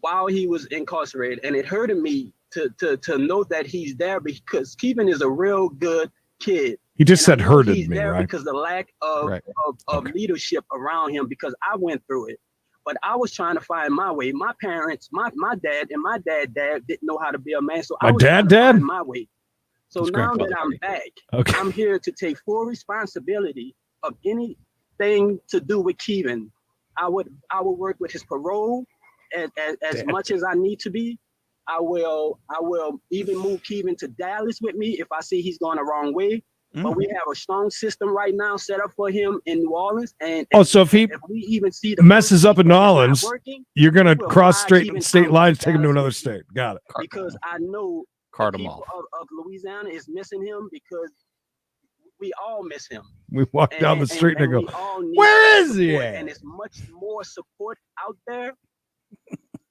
while he was incarcerated, and it hurted me to know that he's there because Kevin is a real good kid. He just And I said know hurted he's me, there right? because the lack of, Right. of leadership around him because I went through it. But I was trying to find my way. My parents, my dad and my dad didn't know how to be a man. So I My was trying to dad? find my way. So His now that grandfather. I'm back, Okay. I'm here to take full responsibility of anything to do with Kevin. I would work with his parole as much as I need to be. I will even move Kevin to Dallas with me if I see he's going the wrong way. But we have a strong system right now set up for him in New Orleans. And So if he we even see the messes up in New Orleans, working, you're going to we'll cross fly Kevin state out lines, to take him to Dallas another with state. Got it. because I know Cart the him people off. of Louisiana is missing him because we all miss him. We walk down the street and, we they go, all need "Where is he support, at?" And it's much more support out there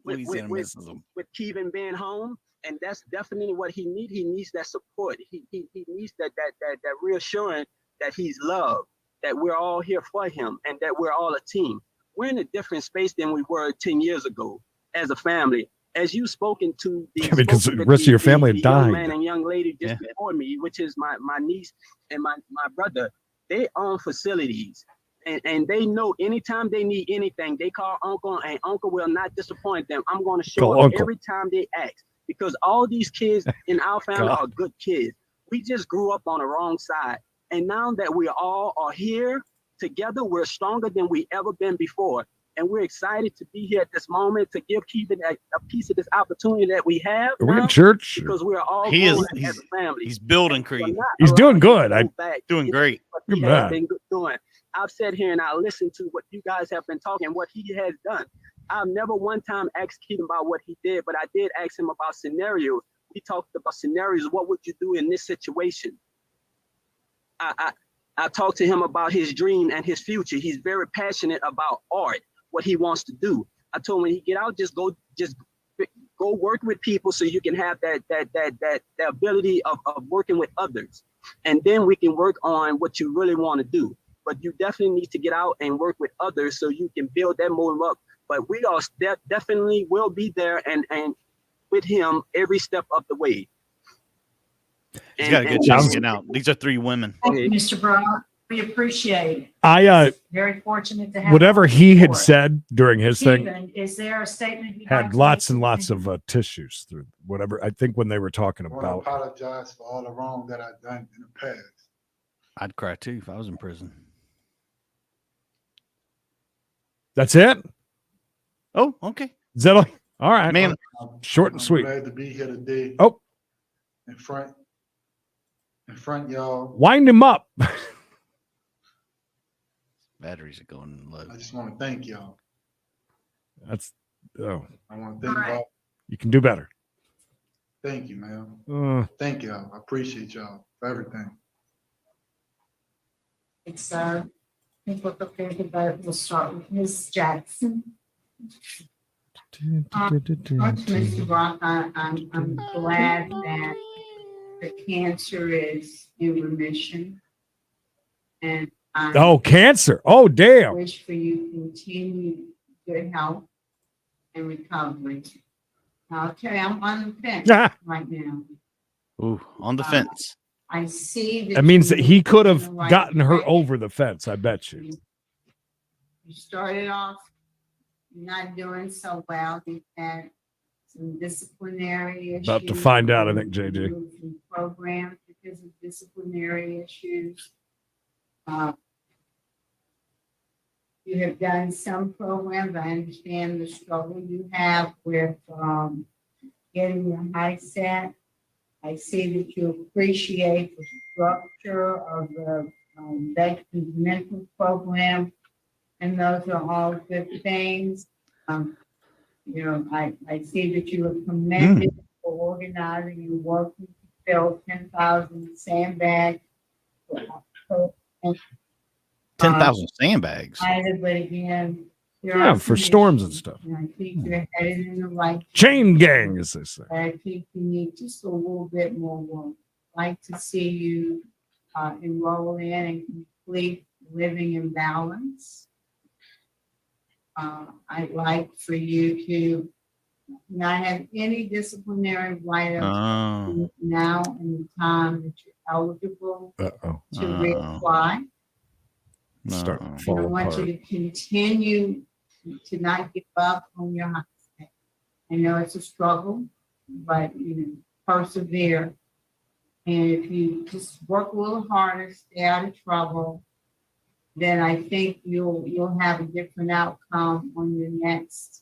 Louisiana misses him. with Kevin being home. And that's definitely what he needs. He needs that support. He needs that reassurance that he's loved, that we're all here for him, and that we're all a team. We're in a different space than we were 10 years ago as a family. As you've spoken to because the rest of your family had young died. man and young lady just before me, which is my niece and my brother, they own facilities. And they know anytime they need anything, they call Uncle, and Uncle will not disappoint them. I'm going to show Call up Uncle. every time they ask because all these kids in our family God. are good kids. We just grew up on the wrong side. And now that we all are here together, we're stronger than we ever been before. And we're excited to be here at this moment to give Kevin a piece of this opportunity that we have. Are we in now church? Because we're all He is. growing as a family. He's building Creed. He's doing good. Doing great. What Good he has man. been doing. I've sat here and I listened to what you guys have been talking, what he has done. I've never one time asked Keaton about what he did, but I did ask him about scenarios. We talked about scenarios. What would you do in this situation? I talked to him about his dream and his future. He's very passionate about art, what he wants to do. I told him when he get out, just go work with people so you can have that ability of working with others. And then we can work on what you really want to do. But you definitely need to get out and work with others so you can build that momentum up but we are definitely will be there and with him every step of the way. He's got a good chance of getting out. These are 3 women. Thank you, Mr. Brock. We appreciate it. I Very fortunate to have whatever all he had support. said during his thing Stephen, is there a statement you'd like had to lots make? and lots of tissues through whatever. I think when they were talking I want to about apologize for all the wrong that I've done in the past. I'd cry too if I was in prison. that's it. Oh, okay. Is that all right, Man, short and I'm sweet. glad to be here today. Oh, in front y'all. wind him up. batteries are going low. I just want to thank y'all. That's I want to thank y'all. you can do better. Thank you, man. Thank y'all. I appreciate y'all for everything. It's I think we're prepared to vote. We'll start with Ms. Jackson. Mr. Brock, I'm glad that the cancer is in remission. And I Cancer. Oh, damn. wish for you continued good health and recovery. I'll tell you, I'm on the fence right now. Ooh, on the fence. I see That means that he could you're have moving in the right gotten her direction. over the fence. I bet you. You started off not doing so well. You've had some disciplinary issues. About to find out, I think, JJ. Removed from programs because of disciplinary issues. You have done some programs. I understand the struggle you have with getting your high set. I see that you appreciate the structure of the veterans mental program, and those are all good things. You know, I see that you are commended for organizing and working to fill 10,000 sandbags. 10,000 sandbags. But again, there Yeah, are for some storms and issues, stuff. and I think you're headed in the right Chain gang, as they say. I think you need just a little bit more work. I'd like to see you enroll in and complete Living in Balance. I'd like for you to not have any disciplinary write-ups now in the time that you're eligible to reapply. Start And I fall want apart. you to continue to not give up on your high step. I know it's a struggle, but you know, persevere. And if you just work a little harder, stay out of trouble, then I think you'll have a different outcome on your next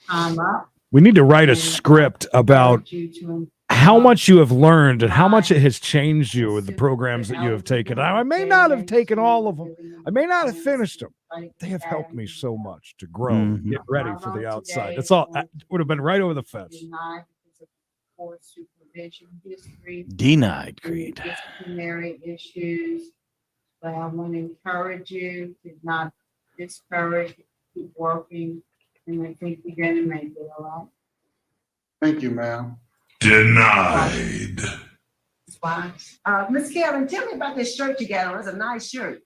time up. We need to write a script about how much you have learned and how much it has changed you with the programs that you have taken. I may not have taken all of them. I may not have finished them. They have helped me so much to grow and get ready for the outside. That's all. I would have been right over the fence. Denied, Creed. Disciplinary issues, but I want to encourage you to not discourage, keep working, and I think you're going to make it a lot. Thank you, ma'am. Denied. Miss Karen, tell me about this shirt you got on. It's a nice shirt.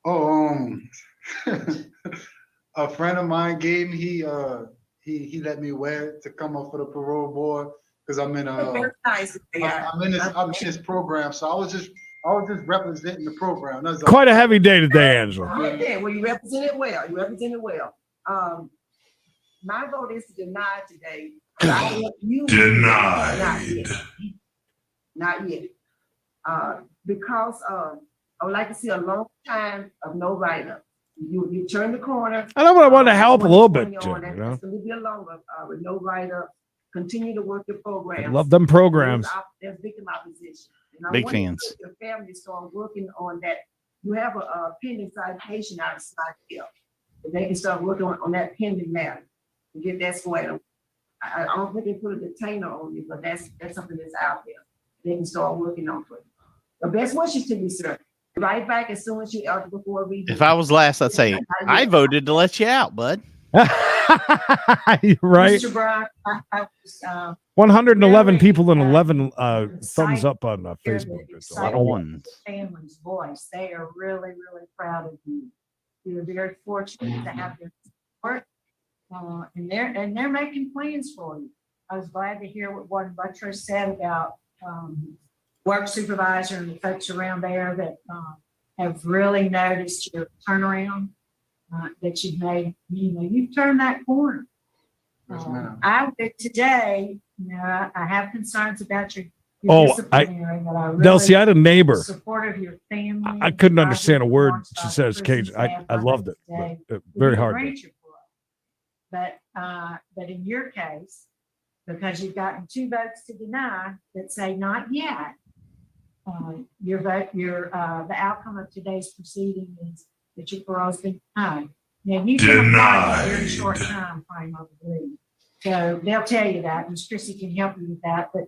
Oh, a friend of mine gave me, he let me wear it to come up for the parole board because I'm in Very nice. I'm in this program, so I was just representing the program. That's all. Quite a heavy day today, Angela. Yeah, well, you represented well. You represented well. My vote is to deny today. I want you to Denied. Not yet. Because I would like to see a long time of no write-up. You turn the corner. I know, but I want to help a little bit, Jim, you know. It's a little bit longer with no write-up. Continue to work your program. I love them programs. There's victim opposition. And I Big want you fans. to get your family start working on that. You have a pending citation out of Scottsdale. They can start working on that pending matter and get that squared. I don't think they put a detainer on you, but that's something that's out there. They can start working on for you. The best wishes to you, sir. Right back as soon as you eligible for a review. If I was last, I'd say I voted to let you out, bud. You're right. Mr. Brock, I was 111 people and 11 thumbs up on Facebook. It's a lot of ones. family's voice. They are really, really proud of you. You're very fortunate to have their support. And they're making plans for you. I was glad to hear what Warden Buttrose said about work supervisor and the folks around there that have really noticed your turnaround that you've made. You've turned that corner. I today, I have concerns about your disciplinary, but I really Delcy, I had a neighbor. support of your family. I couldn't understand a word she says. Cage. I loved it. But very hard. But in your case, because you've gotten 2 votes to deny that say not yet, your vote, the outcome of today's proceeding is that your parole's been denied. Now you've been applied in a very short time frame, I believe. So they'll tell you that. Ms. Chrissy can help you with that. But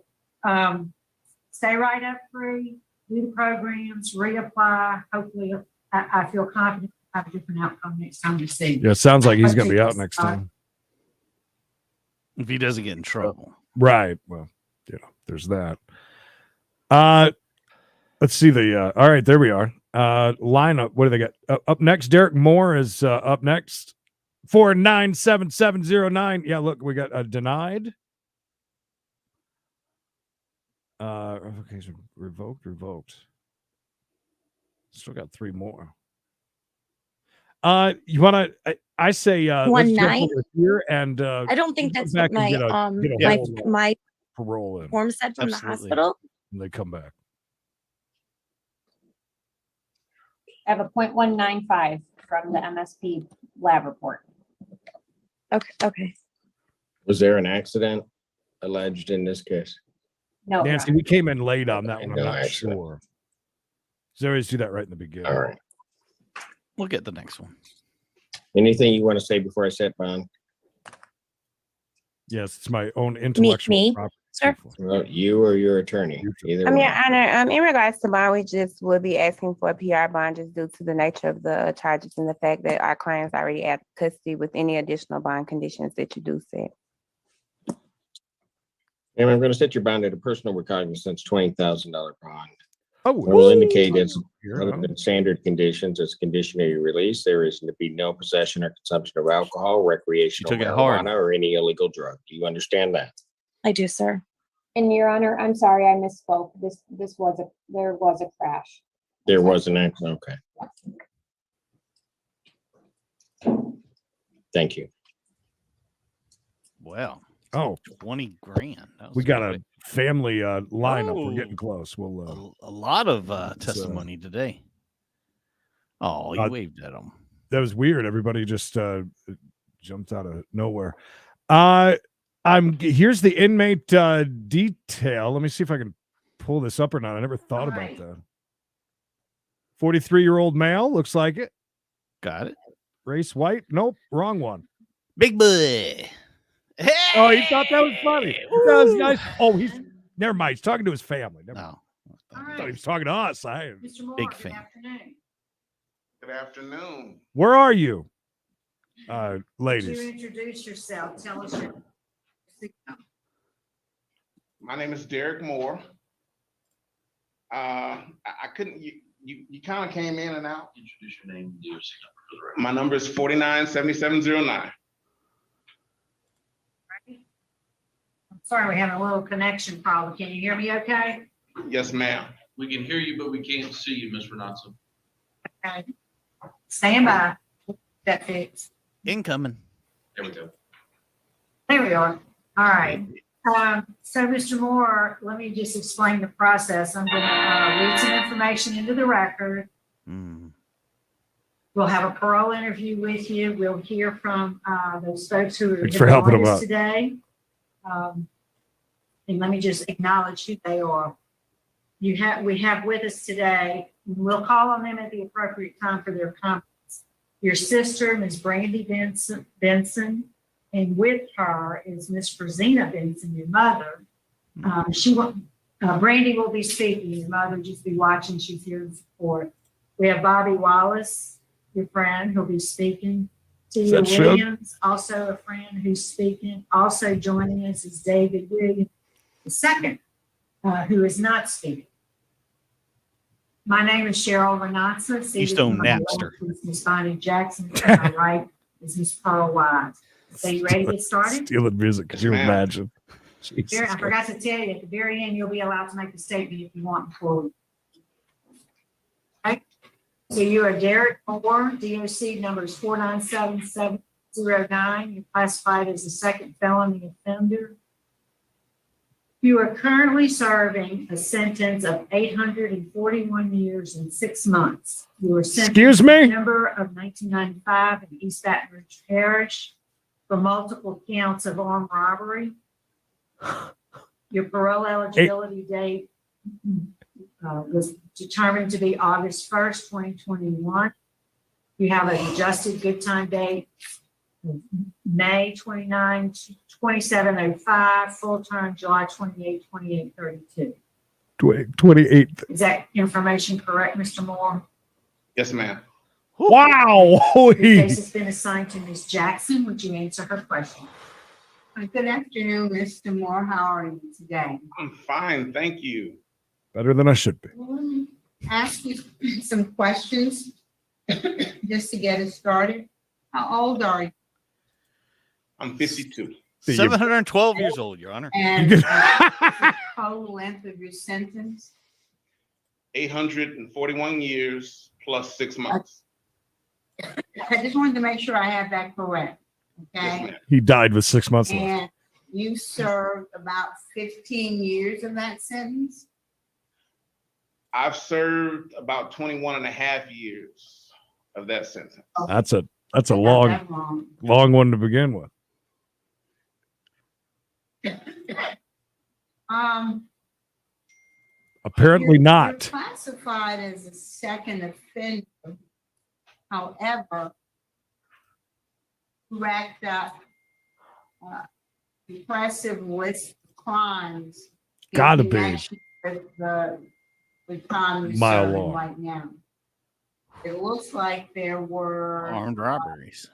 stay right up free, do the programs, reapply. Hopefully, I feel confident we'll have a different outcome next time we see you. Yeah, it sounds like he's going to be out next time. If he doesn't get in trouble. Right. Well, there's that. Let's see all right, there we are. Lineup. What do they got? Up next, Derek Moore is up next. 497709. Yeah, look, we got denied. Okay, so revoked. Still got 3 more. You want to? I say let's jump over here and I don't think that's back what and my parole in. form said from the hospital. And they come back. I have a 0.195 from the MSP lab report. Okay. Was there an accident alleged in this case? No. Nancy, we came in late on that one. I'm No not accident. sure. So they always do that right in the beginning. All right. We'll get the next one. Anything you want to say before I set bond? Yes, it's my own intellectual property. Sir? Well, you or your attorney? Either Your one. Honor, in regards to bond, we just will be asking for a PR bond just due to the nature of the charges and the fact that our client's already at custody with any additional bond conditions that you do set. And I'm going to set your bond at a personal recognizance $20,000 bond. Oh, I will indicate as other than standard conditions as a condition of your release, there is to be no possession or consumption of alcohol, recreational took it hard. marijuana, or any illegal drug. Do you understand that? I do, sir. And Your Honor, I'm sorry, I misspoke. There was a crash. There was an accident. Okay. Thank you. Well. Oh, 20 grand. We got a family lineup. We're getting close. We'll a lot of testimony today. Oh, you waved at them. That was weird. Everybody just jumped out of nowhere. Here's the inmate detail. Let me see if I can pull this up or not. I never thought about that. 43-year-old male, looks like it. Got it. Race white. Nope, wrong one. Big boy. Hey! Oh, he thought that was funny. That was nice. Oh, never mind. He's talking to his family. I thought he was talking to us. Mr. Moore, Big good fan. afternoon. Good afternoon. Where are you, Would ladies? you introduce yourself? Tell us your. My name is Derek Moore. I couldn't, you kind of came in and out. Introduce your name and your signature for the record. My number is 497709. I'm sorry, we're having a little connection problem. Can you hear me okay? Yes, ma'am. We can hear you, but we can't see you, Ms. Renata. Okay. Stand by. That fixed. Incoming. There we go. There we are. All right. So Mr. Moore, let me just explain the process. I'm going to read some information into the record. We'll have a parole interview with you. We'll hear from those folks who are joining us today. And let me just acknowledge who they are. We have with us today, we'll call on them at the appropriate time for their comments. Your sister, Ms. Brandy Benson, and with her is Ms. Rosina Benson, your mother. Brandy will be speaking. Your mother will just be watching. She's here to support. We have Bobby Wallace, your friend, who'll be speaking. Tia Williams, also a friend who's speaking. Also joining us is David Williams II, who is not speaking. My name is Cheryl Renatza. Keystone Napster. Ms. Bonnie Jackson. To my right is Ms. Pearl Wise. So you ready to get started? Stealing music, could you ma'am. imagine? Jesus I forgot Christ. to tell you, at the very end, you'll be allowed to make a statement if you want before we. Okay, so you are Derek Moore, DOC number is 497-709. You're classified as a second felony offender. You are currently serving a sentence of 841 years and 6 months. You were sentenced Excuse me? in November of 1995 in East Baton Rouge Parish for multiple counts of armed robbery. Your parole eligibility date was determined to be August 1st, 2021. You have an adjusted good time date of May 29, 2705, full term July 28, 2832. 28th. Is that information correct, Mr. Moore? Yes, ma'am. Wow. Your case has been assigned to Ms. Jackson. Would you answer her question? Good afternoon, Mr. Moore. How are you today? I'm fine, thank you. Better than I should be. Ask you some questions just to get us started. How old are you? I'm 52. 712 years old, Your Honor. And the total length of your sentence? 841 years plus 6 months. I just wanted to make sure I have that correct. Yes, Okay. ma'am. He died with 6 months left. And you served about 15 years of that sentence? I've served about 21 and a half years of that sentence. That's a Not long, that long. long one to begin with. Apparently You're not. classified as a second offender. However, you racked up impressive list of crimes. in Gotta be. connection with the time you're Mile serving long. right now. It looks like there were Armed robberies.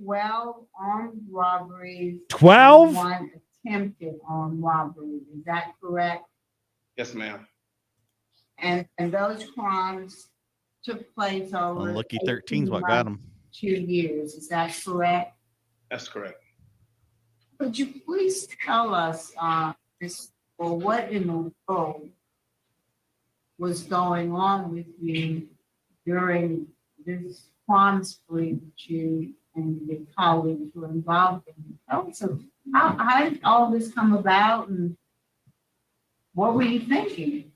12 armed robberies. 12? and 1 attempted armed robbery. Is that correct? Yes, ma'am. And those crimes took place over. Unlucky 13's what got him. 2 years. Is that correct? That's correct. Could you please tell us, what in the world was going on with you during this crime spree that you and your colleagues were involved in? Tell us, how did all this come about and what were you thinking?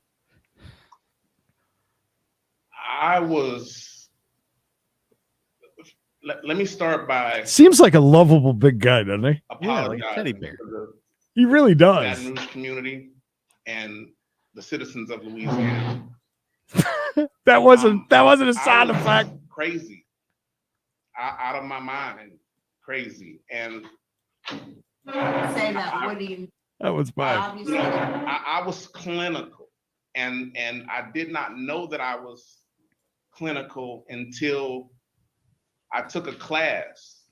I was, let me start by Seems like a lovable big guy, doesn't he? Yeah, like a apologizing teddy bear. to the He really does. Baton Rouge community and the citizens of Louisiana. That wasn't a sound I was effect. Crazy, out of my mind, crazy, and Say that, what do you? That was mine. Obviously, I was clinical, and I did not know that I was clinical until I took a class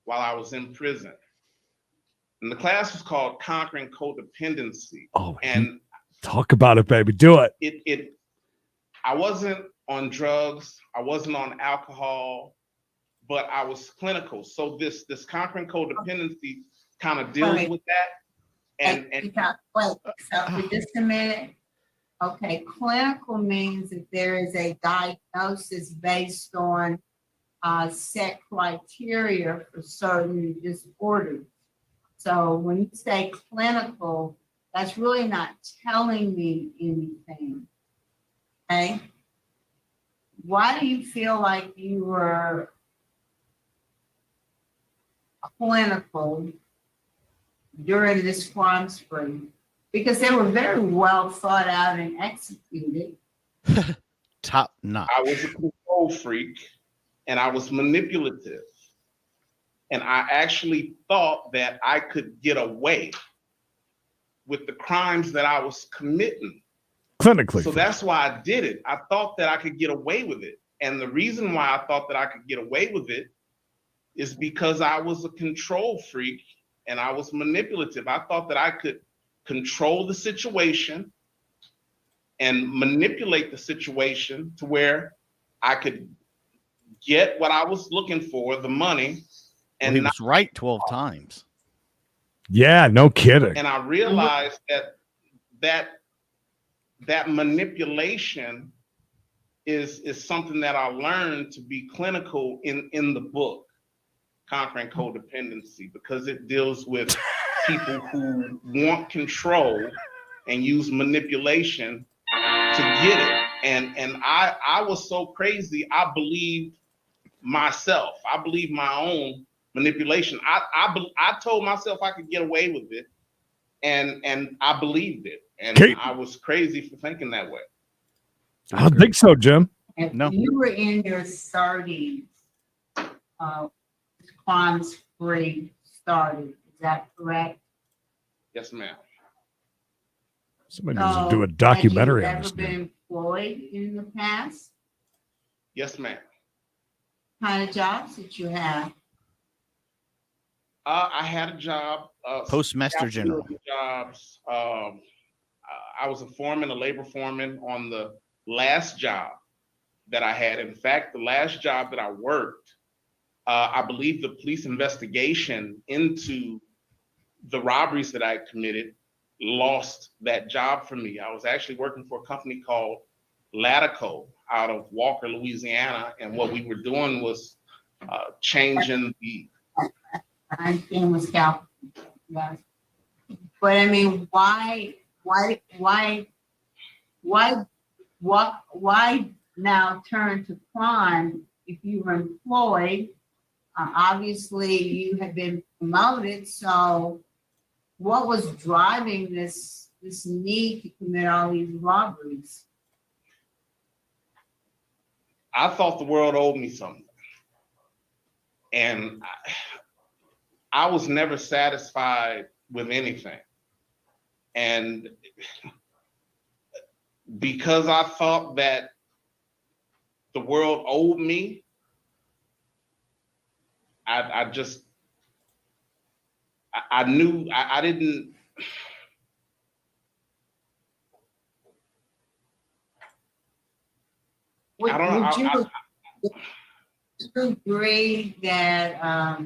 while I was in prison. And the class was called Conquering Codependency. Oh, and talk about it, baby. Do it. I wasn't on drugs, I wasn't on alcohol, but I was clinical. So this Conquering Codependency kind of deals Right. with that. And wait, so for just a minute. Okay, clinical means that there is a diagnosis based on set criteria for certain disorders. So when you say clinical, that's really not telling me anything. Okay? Why do you feel like you were clinical during this crime spree? Because they were very well thought out and executed. Top notch. I was a control freak and I was manipulative. And I actually thought that I could get away with the crimes that I was committing. Clinically. So that's why I did it. I thought that I could get away with it. And the reason why I thought that I could get away with it is because I was a control freak and I was manipulative. I thought that I could control the situation and manipulate the situation to where I could get what I was looking for, the money, Well, he was right 12 times. Yeah, no kidding. And I realized that manipulation is something that I learned to be clinical in the book, Conquering Codependency, because it deals with people who want control and use manipulation to get it. And I was so crazy, I believed myself. I believed my own manipulation. I told myself I could get away with it, and I believed it. And I was crazy for thinking that way. I don't think so, Jim. If No. you were in your 30s, crimes free started, is that correct? Yes, ma'am. Somebody needs to do a documentary on Have this. you ever been employed in the past? Yes, ma'am. What kind of jobs did you have? I had a job. Postmaster General. Jobs. I was a foreman, a labor foreman on the last job that I had. In fact, the last job that I worked, I believe the police investigation into the robberies that I committed lost that job for me. I was actually working for a company called Latico out of Walker, Louisiana. And what we were doing was changing the... I understand was California. Yes. But I mean, why now turn to crime if you were employed? Obviously, you have been promoted. So, what was driving this need to commit all these robberies? I thought the world owed me something, and I was never satisfied with anything. And because I thought that the world owed me, I knew I didn't. I don't know. Would you agree that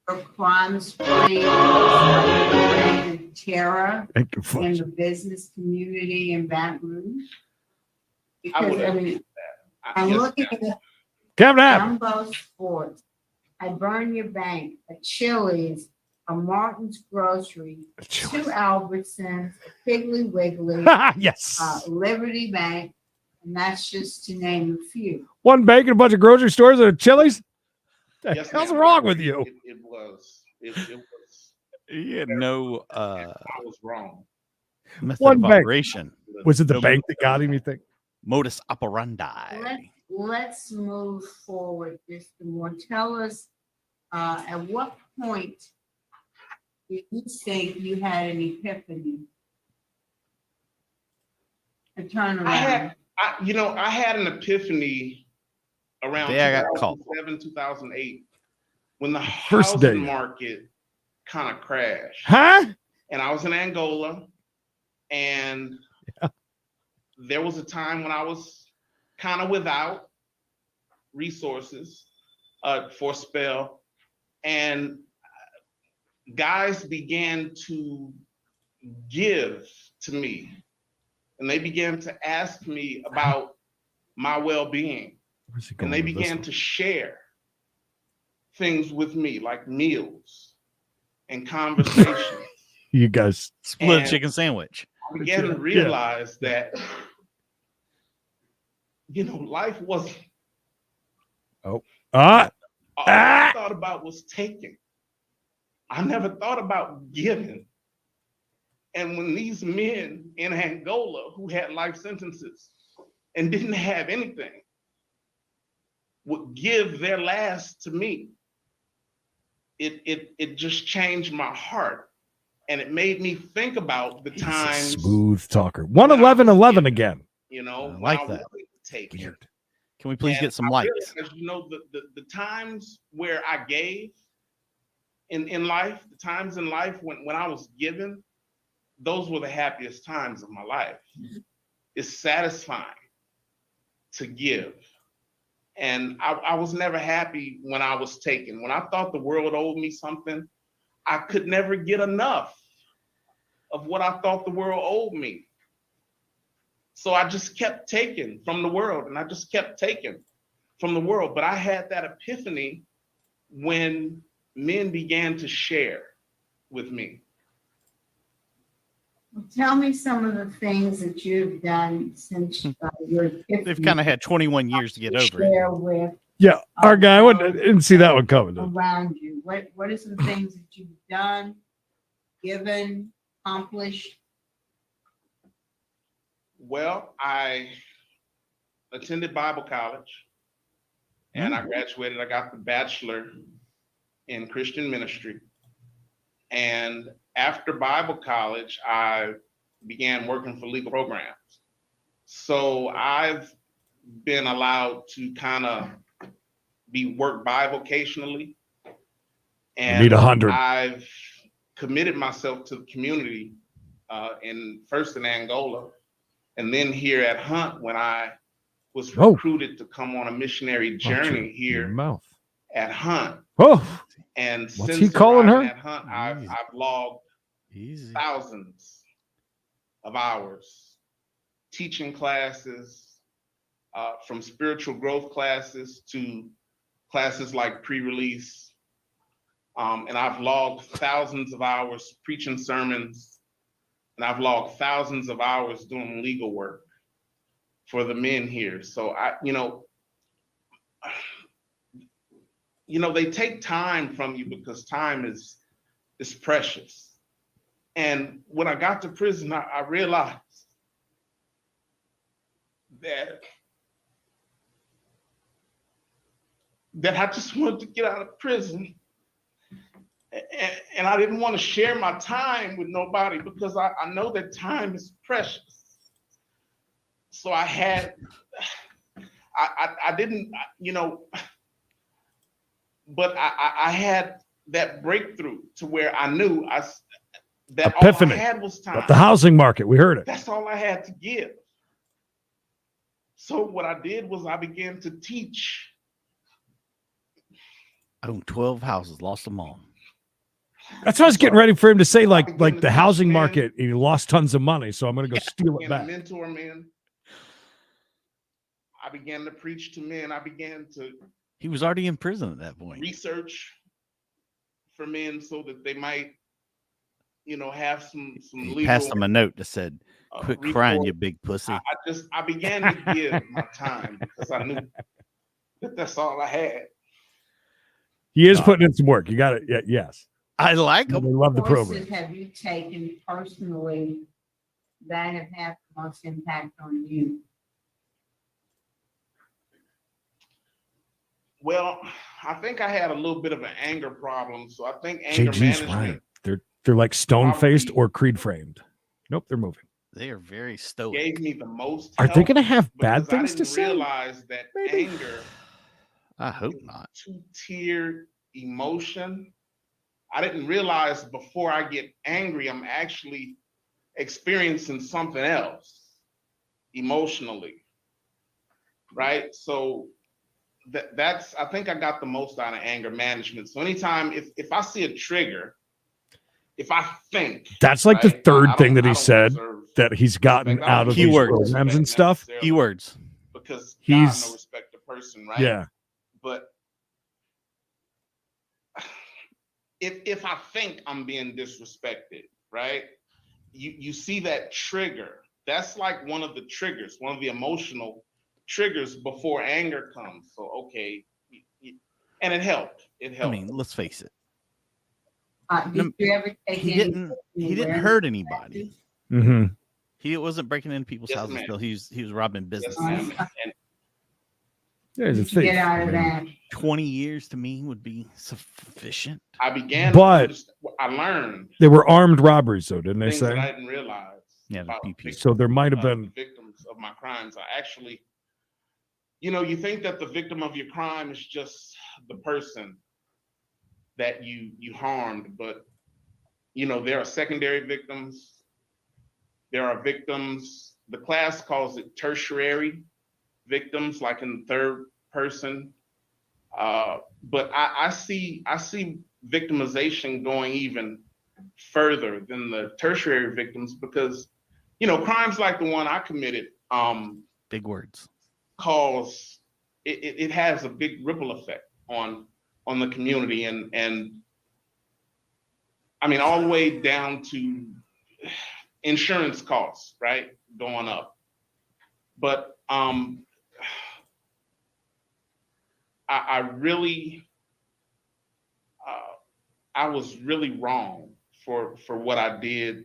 for crimes free created terror in the business community in Baton Rouge? Because I mean, I'm looking at Jumbo Sports, I Burn Your Bank, a Chili's, a Martin's Grocery, two Albertsons, a Piggly Wiggly, Yes. Liberty Bank, and that's just to name a few. One bank and a bunch of grocery stores and a Chili's? What the Yes, hell's ma'am. wrong with you? It was. He had no I was wrong. method One of bank. operation. Was it the No bank that got him, you think? Modus operandi. Let's move forward, Mr. Moore. Tell us, at what point did you think you had an epiphany? A turnaround? I had an epiphany around Day I got caught. 2007, 2008, when the First day. housing market kind of crashed. Huh? And I was in Angola, and there was a time when I was kind of without resources for a spell, and guys began to give to me, and they began to ask me about my well-being, and they began to share things with me, like meals and conversations. You guys split And a chicken sandwich. I began to realize that, life wasn't. All I thought about was taking. I never thought about giving. And when these men in Angola who had life sentences and didn't have anything would give their last to me, it just changed my heart. And it made me think about the times, Smooth talker. 111 again. I like that. Weird. Can we please get some lights? The times where I gave in life, the times in life when I was given, those were the happiest times of my life. It's satisfying to give. And I was never happy when I was taken. When I thought the world owed me something, I could never get enough of what I thought the world owed me. So I just kept taking from the world, and I just kept taking from the world. But I had that epiphany when men began to share with me. Tell me some of the things that you've done since your epiphany. They've kind of had 21 years to get over it. Share with Yeah, our guy, I didn't see that one coming. though. around you. What are some things that you've done, given, accomplished? Well, I attended Bible college and I graduated. I got the bachelor in Christian ministry. And after Bible college, I began working for legal programs. So I've been allowed to kind of be worked bivocationally. And need 100. I've committed myself to the community first in Angola, and then here at Hunt when I was recruited to come on a missionary journey here at Hunt. Oh, and what's since he calling arriving her? at Hunt, I've logged thousands of hours teaching classes, from spiritual growth classes to classes like pre-release. And I've logged thousands of hours preaching sermons, and I've logged thousands of hours doing legal work for the men here. So they take time from you because time is precious. And when I got to prison, I realized that I just wanted to get out of prison. And I didn't want to share my time with nobody because I know that time is precious. So I didn't, but I had that breakthrough to where I knew that Epiphany. all I had was time. About the housing market, we heard it. That's all I had to give. So what I did was I began to teach. I owned 12 houses, lost them all. That's what I was getting ready for him to say, like the housing market, he lost tons of money, so I'm going to go steal it I began back. to mentor men. I began to preach to men. I began to He was already in prison at that point. research for men so that they might, have some He legal. passed him a note that said, "Quit crying, you big pussy." I began to give my time because I knew that that's all I had. He is putting in some work. You got it. Yeah, yes. I like him. We love the Courses program. have you taken personally that have had the most impact on you? Well, I think I had a little bit of an anger problem. So I think anger JG's management right. They're like stone faced or creed framed. Nope, they're moving. They are very stoic. gave me the most. Are they help going to have bad because I things to didn't say? realize that anger I hope not. two-tiered emotion. I didn't realize before I get angry, I'm actually experiencing something else emotionally, right? So that's, I think I got the most out of anger management. So anytime, if I see a trigger, if I think. That's like the right, third thing that I he don't said deserve that he's gotten respect. I out don't of these Keywords. programs and stuff. Keywords. Because He's- God no respect a person, right? Yeah. But if I think I'm being disrespected, right? You see that trigger. That's like one of the triggers, one of the emotional triggers before anger comes. So okay, and it helped. It I helped. mean, let's face it. Did you ever take He any didn't awareness hurt anybody. Mm-hmm. He wasn't breaking into people's Yes, houses. ma'am. Though he was robbing businesses. Yes, ma'am. And Yeah, he's a Did you thief. get out of that? 20 years to me would be sufficient. I began But- to understand, I learned They were armed robberies, though, didn't they things that I say? didn't realize. Yeah, the about PP. So there might have the been. victims of my crimes. I actually, you think that the victim of your crime is just the person that you harmed, but there are secondary victims. There are victims. The class calls it tertiary victims, like in the third person. But I see victimization going even further than the tertiary victims because, you know, crimes like the one I committed, big words, cause it has a big ripple effect on the community and I mean, all the way down to insurance costs, right, going up. But I really, I was really wrong for what I did.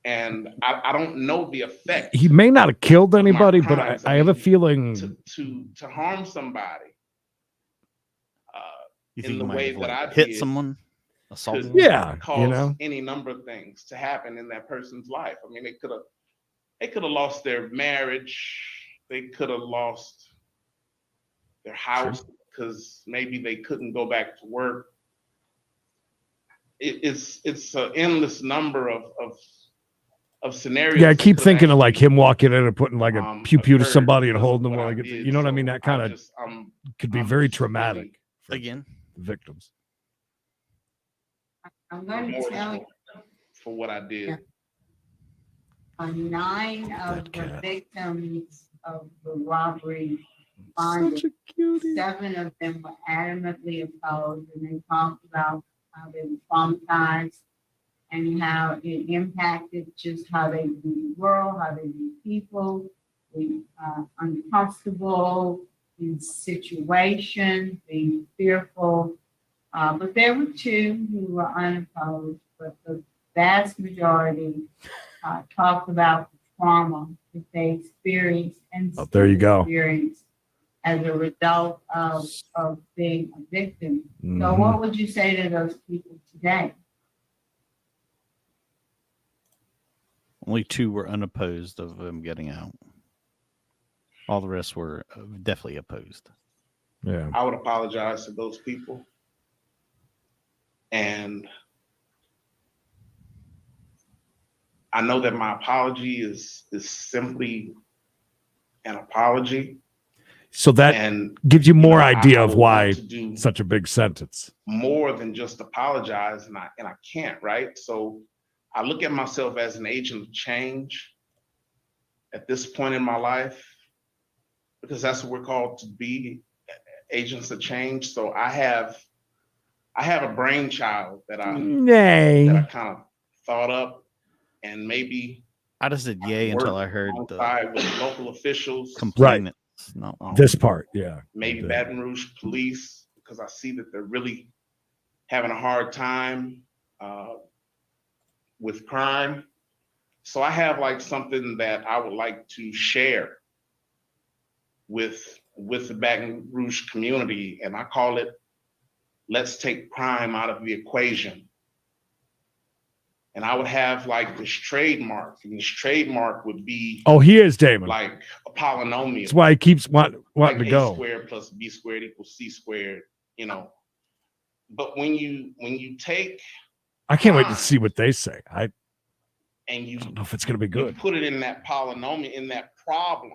And I don't know the effect. He may not have killed anybody, but I have a feeling to harm somebody you think in the he might way have, that like, I hit did someone, assaulted could them? Yeah, cause you know. any number of things to happen in that person's life. I mean, they could have lost their marriage. They could have lost their house because maybe they couldn't go back to work. It's an endless number of scenarios. Yeah, I that keep could thinking of actually, like him walking in and putting like a pew pew to occurred somebody and because of holding them what while I I get, did. you know what I mean? So That kind of could be very just traumatic for again. victims. I'm going to tell you, for what I did. on 9 of the victims of the robbery bonded, 7 of them were adamantly opposed, and they talked about how they were traumatized and how it impacted just how they view the world, how they view people, being uncomfortable in situations, being fearful. But there were 2 who were unopposed, but the vast majority talked about the trauma that they experienced and Oh, there you go. experienced as a result of being a victim. So Mhm. what would you say to those people today? Only 2 were unopposed of him getting out. All the rest were definitely opposed. Yeah. I would apologize to those people. And I know that my apology is simply an apology. So that And, gives you more I idea of would why want to do such a big sentence. more than just apologize, and I can't, right? So I look at myself as an agent of change at this point in my life, because that's what we're called to be, agents of change. So I have a brainchild that I kind of thought up, and maybe I just said yay until I heard the alongside with local officials, complainants. Not This part, yeah. maybe Baton Rouge police, because I see that they're really having a hard time with crime. So I have like something that I would like to share with the Baton Rouge community, and I call it, let's take crime out of the equation. And I would have like this trademark, and this trademark would be Oh, he is Damon. like a polynomial. That's why he keeps wanting like to A go. squared plus B squared equals C squared, you know. But when you take I can't wait to see what they say. I and you don't know if it's going to be you good. put it in that polynomial, in that problem.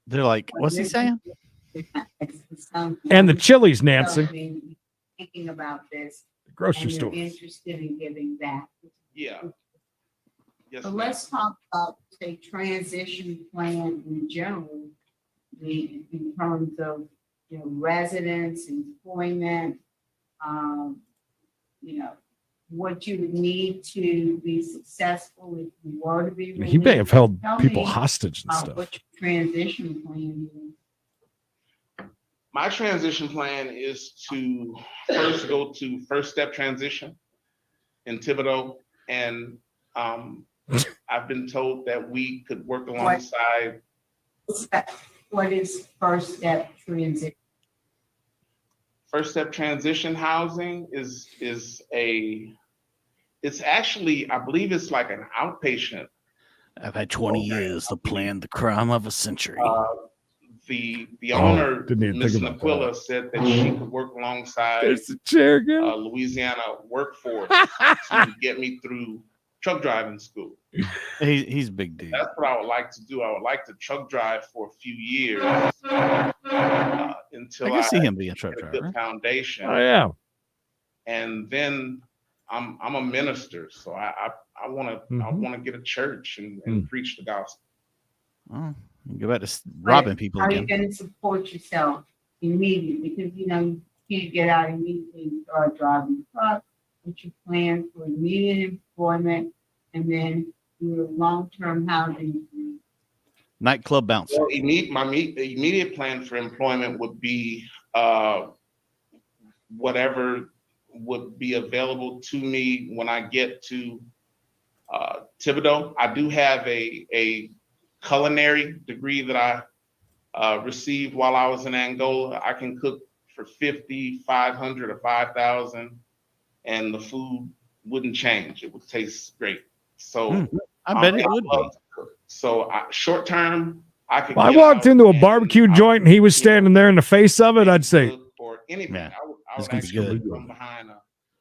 They're like, what's he saying? And the Chili's, Nancy. Thinking about this. Grocery and store. you're interested in giving back. Yeah. Yes, So ma'am. let's talk about, say, transition plan in general, in terms of, you know, residence, employment, you know, what you would need to be successful if you were to be released. He may have held Tell people me, hostage and stuff. what your transition plan is. My transition plan is to first go to First Step Transition in Thibodeau, and I've been told that we could work alongside. What is First Step Transition? First Step Transition housing is it's actually, I believe it's like an outpatient. I've had 20 years to plan the crime of a century. The owner, didn't even Ms. think about Naquilla, said that she could work alongside There's the chair again. Louisiana workforce to get me through truck driving school. He's a big dude. That's what I would like to do. I would like to truck drive for a few years until I can see him being a truck get a driver. good foundation. Oh yeah. And then I'm a minister, so I want to get a church and preach the gospel. Oh, go back to robbing people How are you again. going to support yourself immediately? Because you can't get out immediately and start driving a truck. What's your plan for immediate employment and then your long-term housing? Nightclub bouncer. Well, my immediate plan for employment would be whatever would be available to me when I get to Thibodeau. I do have a culinary degree that I received while I was in Angola. I can cook for 50, 500, or 5,000, and the food wouldn't change. It would taste great. So I bet it would be. So short term, I could. If I walked into a barbecue joint and he was standing there in the face of it, I'd say, or anything. Yeah, I would actually come behind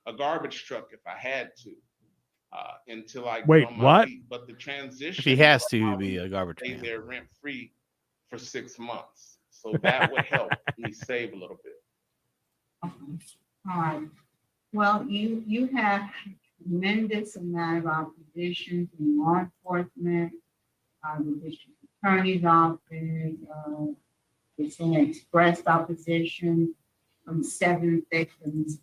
a garbage truck if I had to. Until I wait, get on my what? feet. But the transition. If he has to be a garbage stay man. there rent free for 6 months, so that would help me save a little bit. All right. Well, you have tremendous amount of opposition from law enforcement, the district attorney's office, it's an expressed opposition from 7 victims.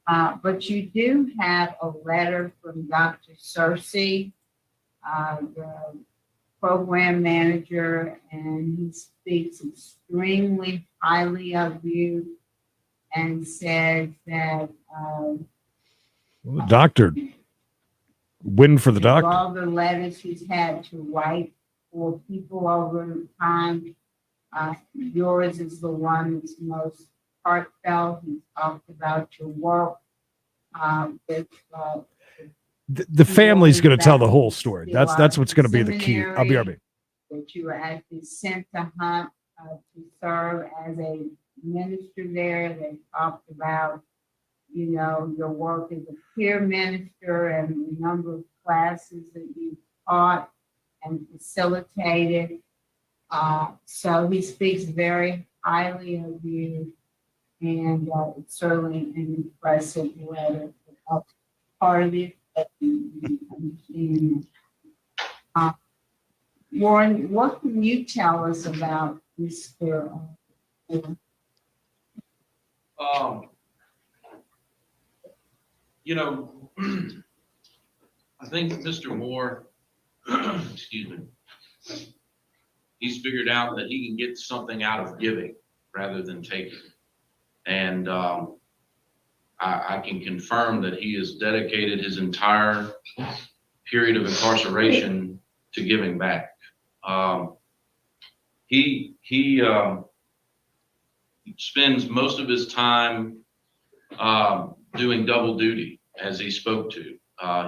But you do have a letter from Dr. Cersei, the program manager, and he speaks extremely highly of you and says that well, the doctor, win for the doctor. all the letters he's had to write for people over time, yours is the one that's most heartfelt. He talked about your work with The family's going to tell the whole story. That's what's going to be the key. I'll be RB. that you were actually sent to Hunt to serve as a minister there. They talked about, your work as a peer minister and the number of classes that you taught and facilitated. So he speaks very highly of you, and it's certainly an impressive letter. Part of it, but you understand. Warren, what can you tell us about Mr. I think Mr. Moore, excuse me, he's figured out that he can get something out of giving rather than taking. And I can confirm that he has dedicated his entire period of incarceration to giving back. He spends most of his time doing double duty, as he spoke to.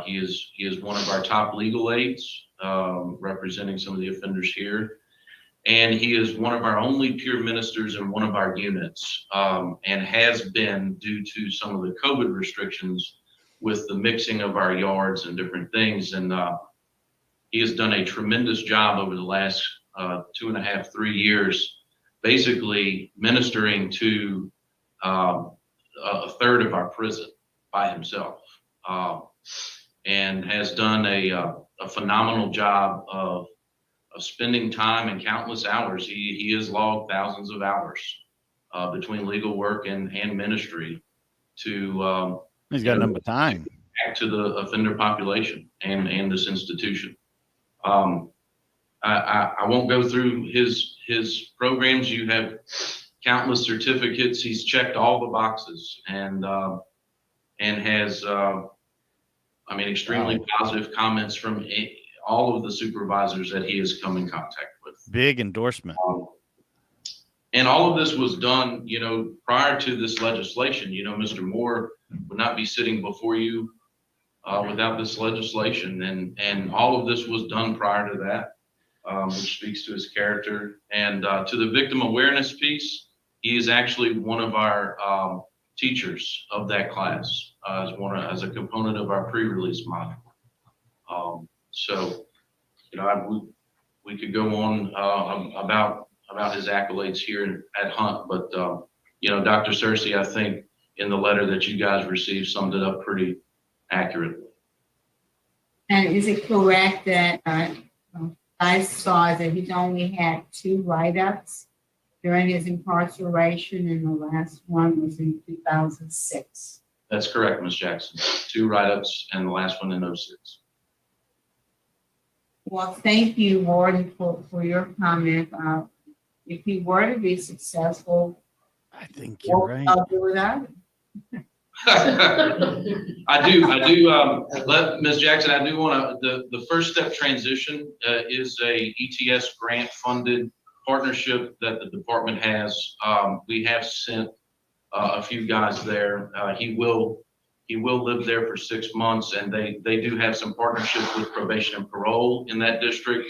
He is one of our top legal aides, representing some of the offenders here. And he is one of our only peer ministers in one of our units, and has been due to some of the COVID restrictions with the mixing of our yards and different things. And he has done a tremendous job over the last 2.5, 3 years, basically ministering to a third of our prison by himself, and has done a phenomenal job of spending time and countless hours. He has logged thousands of hours between legal work and ministry to he's got a number of time back to the offender population and this institution. I won't go through his programs. You have countless certificates. He's checked all the boxes and has extremely positive comments from all of the supervisors that he has come in contact with. Big endorsement. And all of this was done, prior to this legislation. Mr. Moore would not be sitting before you without this legislation. And all of this was done prior to that, which speaks to his character. And to the victim awareness piece, he is actually one of our teachers of that class as a component of our pre-release module. So, you know, we could go on about his accolades here at Hunt, but you know, Dr. Searcy, I think in the letter that you guys received summed it up pretty accurately. And is it correct that I saw that he's only had 2 write-ups during his incarceration, and the last one was in 2006? That's correct, Ms. Jackson. 2 write-ups and the last one in 06. Well, thank you, Warden, for your comment. If he were to be successful, I think you're right. I'll do without him. I do, let Ms. Jackson, I do want to, the First Step Transition is a ETS grant funded partnership that the department has. We have sent a few guys there. He will live there for 6 months, and they do have some partnerships with probation and parole in that district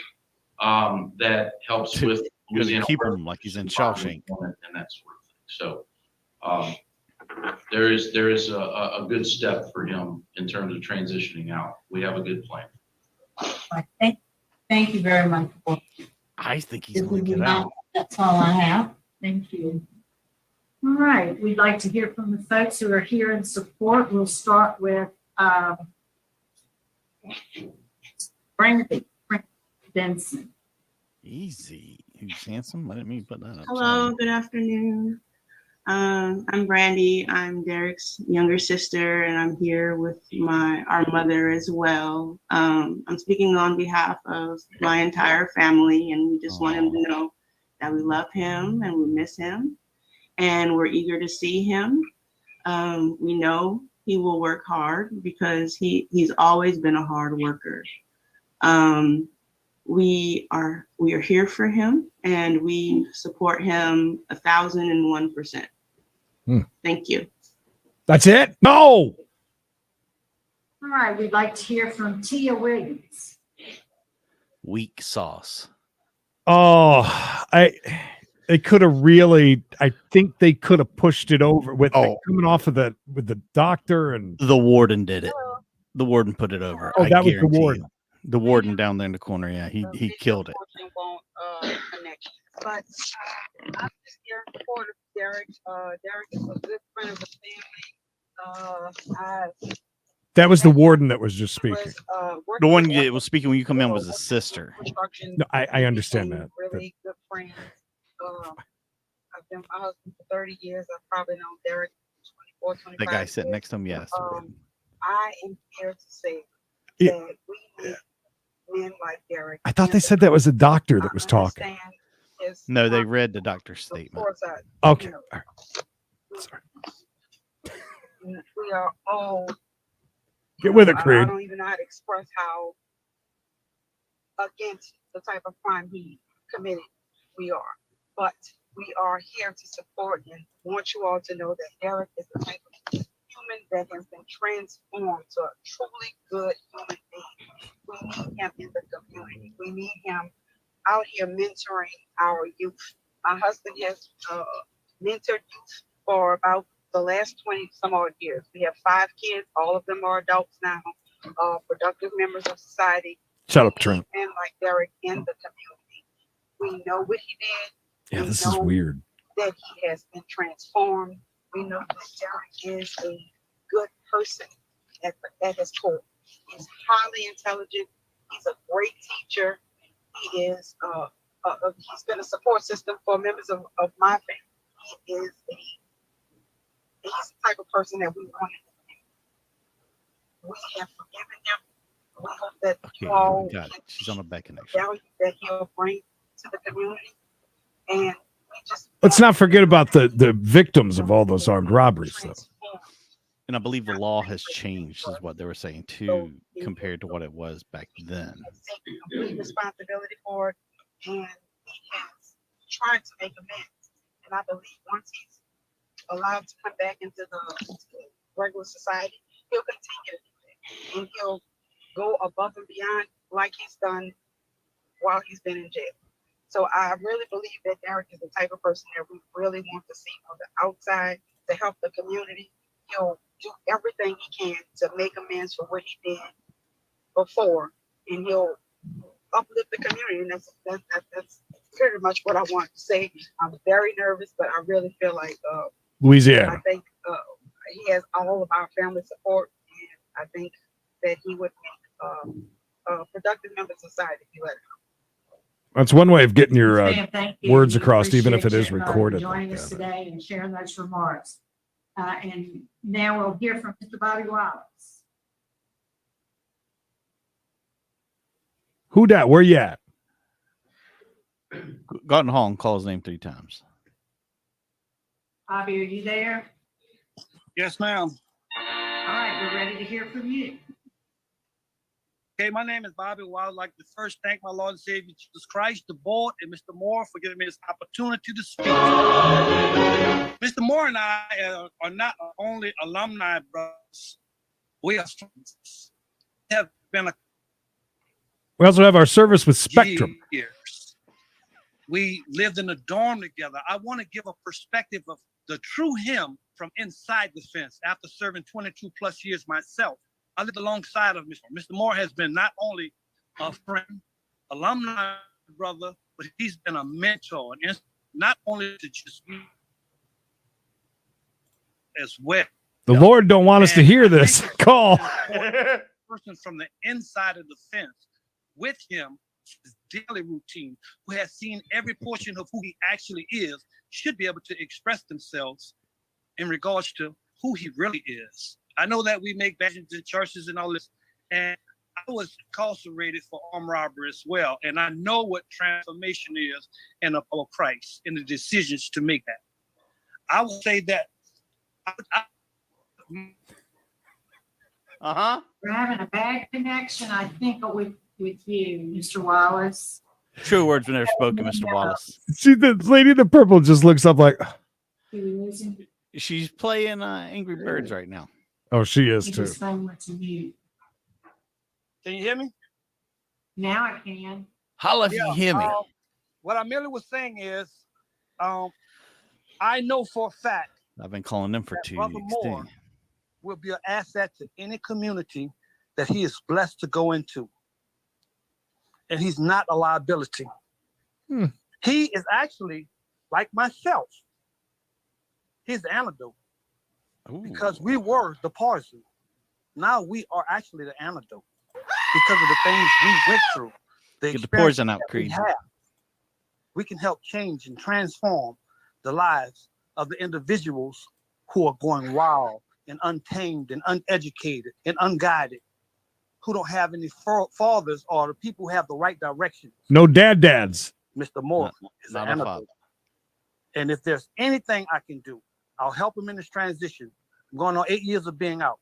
that helps with Louisiana. Keep him like he's in Shawshank and that sort of thing. So there is a good step for him in terms of transitioning out. We have a good plan. Thank you very much. I think he's going to get out. That's all I have. Thank you. All right, we'd like to hear from the folks who are here in support. We'll start with Brandy Benson. Easy. Who's handsome? Let me put that up. Hello, good afternoon. I'm Brandy. I'm Derek's younger sister, and I'm here with our mother as well. I'm speaking on behalf of my entire family, and we just want him to know that we love him and we miss him, and we're eager to see him. We know he will work hard because he's always been a hard worker. We are here for him, and we support him 1,001%. Thank you. That's it? No. All right, we'd like to hear from Tia Williams. Weak sauce. Oh, they could have really, I think they could have pushed it over with coming off of with the doctor, and the warden did it. The warden put it over. Oh, that was the guarantee warden. you. The warden down there in the corner. Yeah, he killed it. But I'm just here in support of Derek. Derek is a good friend of the family. That was the warden that was just speaking. The one that was speaking when you come in was his sister. No, I understand that. Really good friends. I've been my husband for 30 years. I've probably known Derek 24, 25 The guy sitting next to him, yes. I am here to say that we need men like Derek. I thought they said that was a doctor that was talking. No, they read the doctor's statement. Okay. All right. Sorry. We are all. Get with it, Creed. I don't even know how to express how against the type of crime he committed we are. But we are here to support and want you all to know that Derek is the type of human that has been transformed to a truly good human being. We need him in the community. We need him out here mentoring our youth. My husband has mentored youth for about the last 20 some odd years. We have 5 kids. All of them are adults now, productive members of society. Shut up, Trent. And like Derek in the community. We know what he did. Yeah, this is weird. That he has been transformed. We know that Derek is a good person at his core. He's highly intelligent. He's a great teacher. He is he's been a support system for members of my family. He's the type of person that we want him to be. We have forgiven him. We hope that you all got it. She's on a back connection. value that he'll bring to the community. And we just Let's not forget about the victims of all those armed robberies, though. And I believe the law has changed, is what they were saying too, compared to what it was back then. complete responsibility for it, and he has tried to make amends. And I believe once he's allowed to come back into the regular society, he'll continue to do that, and he'll go above and beyond like he's done while he's been in jail. So I really believe that Derek is the type of person that we really want to see on the outside to help the community. He'll do everything he can to make amends for what he did before, and he'll uplift the community. And that's pretty much what I want to say. I'm very nervous, but I really feel like Louisiana. I think he has all of our family support, and I think that he would make a productive member of society if you let him. That's one way of getting your Sam, thank you. words We across, even if it appreciate is you, recorded. joining like us that. today and sharing those remarks. And now we'll hear from Mr. Bobby Wallace. Who dat? Where you at? Got in the hall and call his name 3 times. Bobby, are you there? Yes, ma'am. All right, we're ready to hear from you. Okay, my name is Bobby Wild. I'd like to first thank my Lord and Savior Jesus Christ, the board, and Mr. Moore for giving me this opportunity to speak. Mr. Moore and I are not only alumni brothers, we are friends. We have been We also have our service with Spectrum. years. We lived in a dorm together. I want to give a perspective of the true him from inside the fence. After serving 22 plus years myself, I lived alongside of Mr. Moore has been not only a friend, alumni brother, but he's been a mentor, and not only to just me as well. The Lord don't want us to hear this call. Person from the inside of the fence with him, his daily routine, who has seen every portion of who he actually is, should be able to express themselves in regards to who he really is. I know that we make badges in churches and all this, and I was incarcerated for armed robbery as well, and I know what transformation is in a follow Christ and the decisions to make that. I would say that We're having a bad connection, I think, with you, Mr. Wallace. True words were never spoken, Mr. Wallace. See, the lady in the purple just looks up like, Did we lose him? She's playing Angry Birds right now. oh, she is He too. just phone went to mute. Can you hear me? Now I can. Holla if you hear me. What I merely was saying is, I know for a fact I've been calling them for 2 Brother weeks. Moore will be an asset to any community that he is blessed to go into. And he's not a liability. He is actually like myself. He's the antidote. Because we were the poison. Now we are actually the antidote. Because of the things we went through. Get the poison out, Creed. We can help change and transform the lives of the individuals who are going wild and untamed and uneducated and unguided, who don't have any fathers or the people who have the right direction. No dads. Mr. Moore is not an a antidote. father. And if there's anything I can do, I'll help him in this transition. I'm going on 8 years of being out.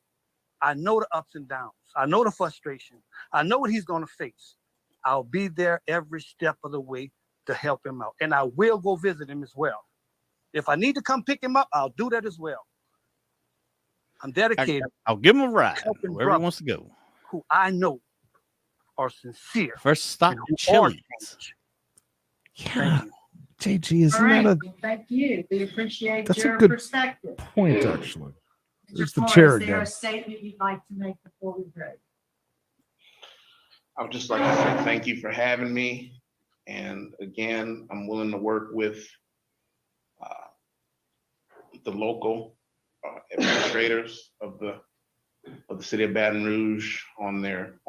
I know the ups and downs. I know the frustration. I know what he's going to face. I'll be there every step of the way to help him out. And I will go visit him as well. If I need to come pick him up, I'll do that as well. I'm dedicated. I'll give him a ride helping wherever he brothers wants to go. Who I know are sincere. First stop, and who are Chili's. changed. Thank you. JG, isn't All right, that well, thank you. We appreciate That's a your good perspective. point, actually? There's the Moore, chair is there again. a statement you'd like to make before we go? I would just like to say thank you for having me. And again, I'm willing to work with the local administrators of the city of Baton Rouge on their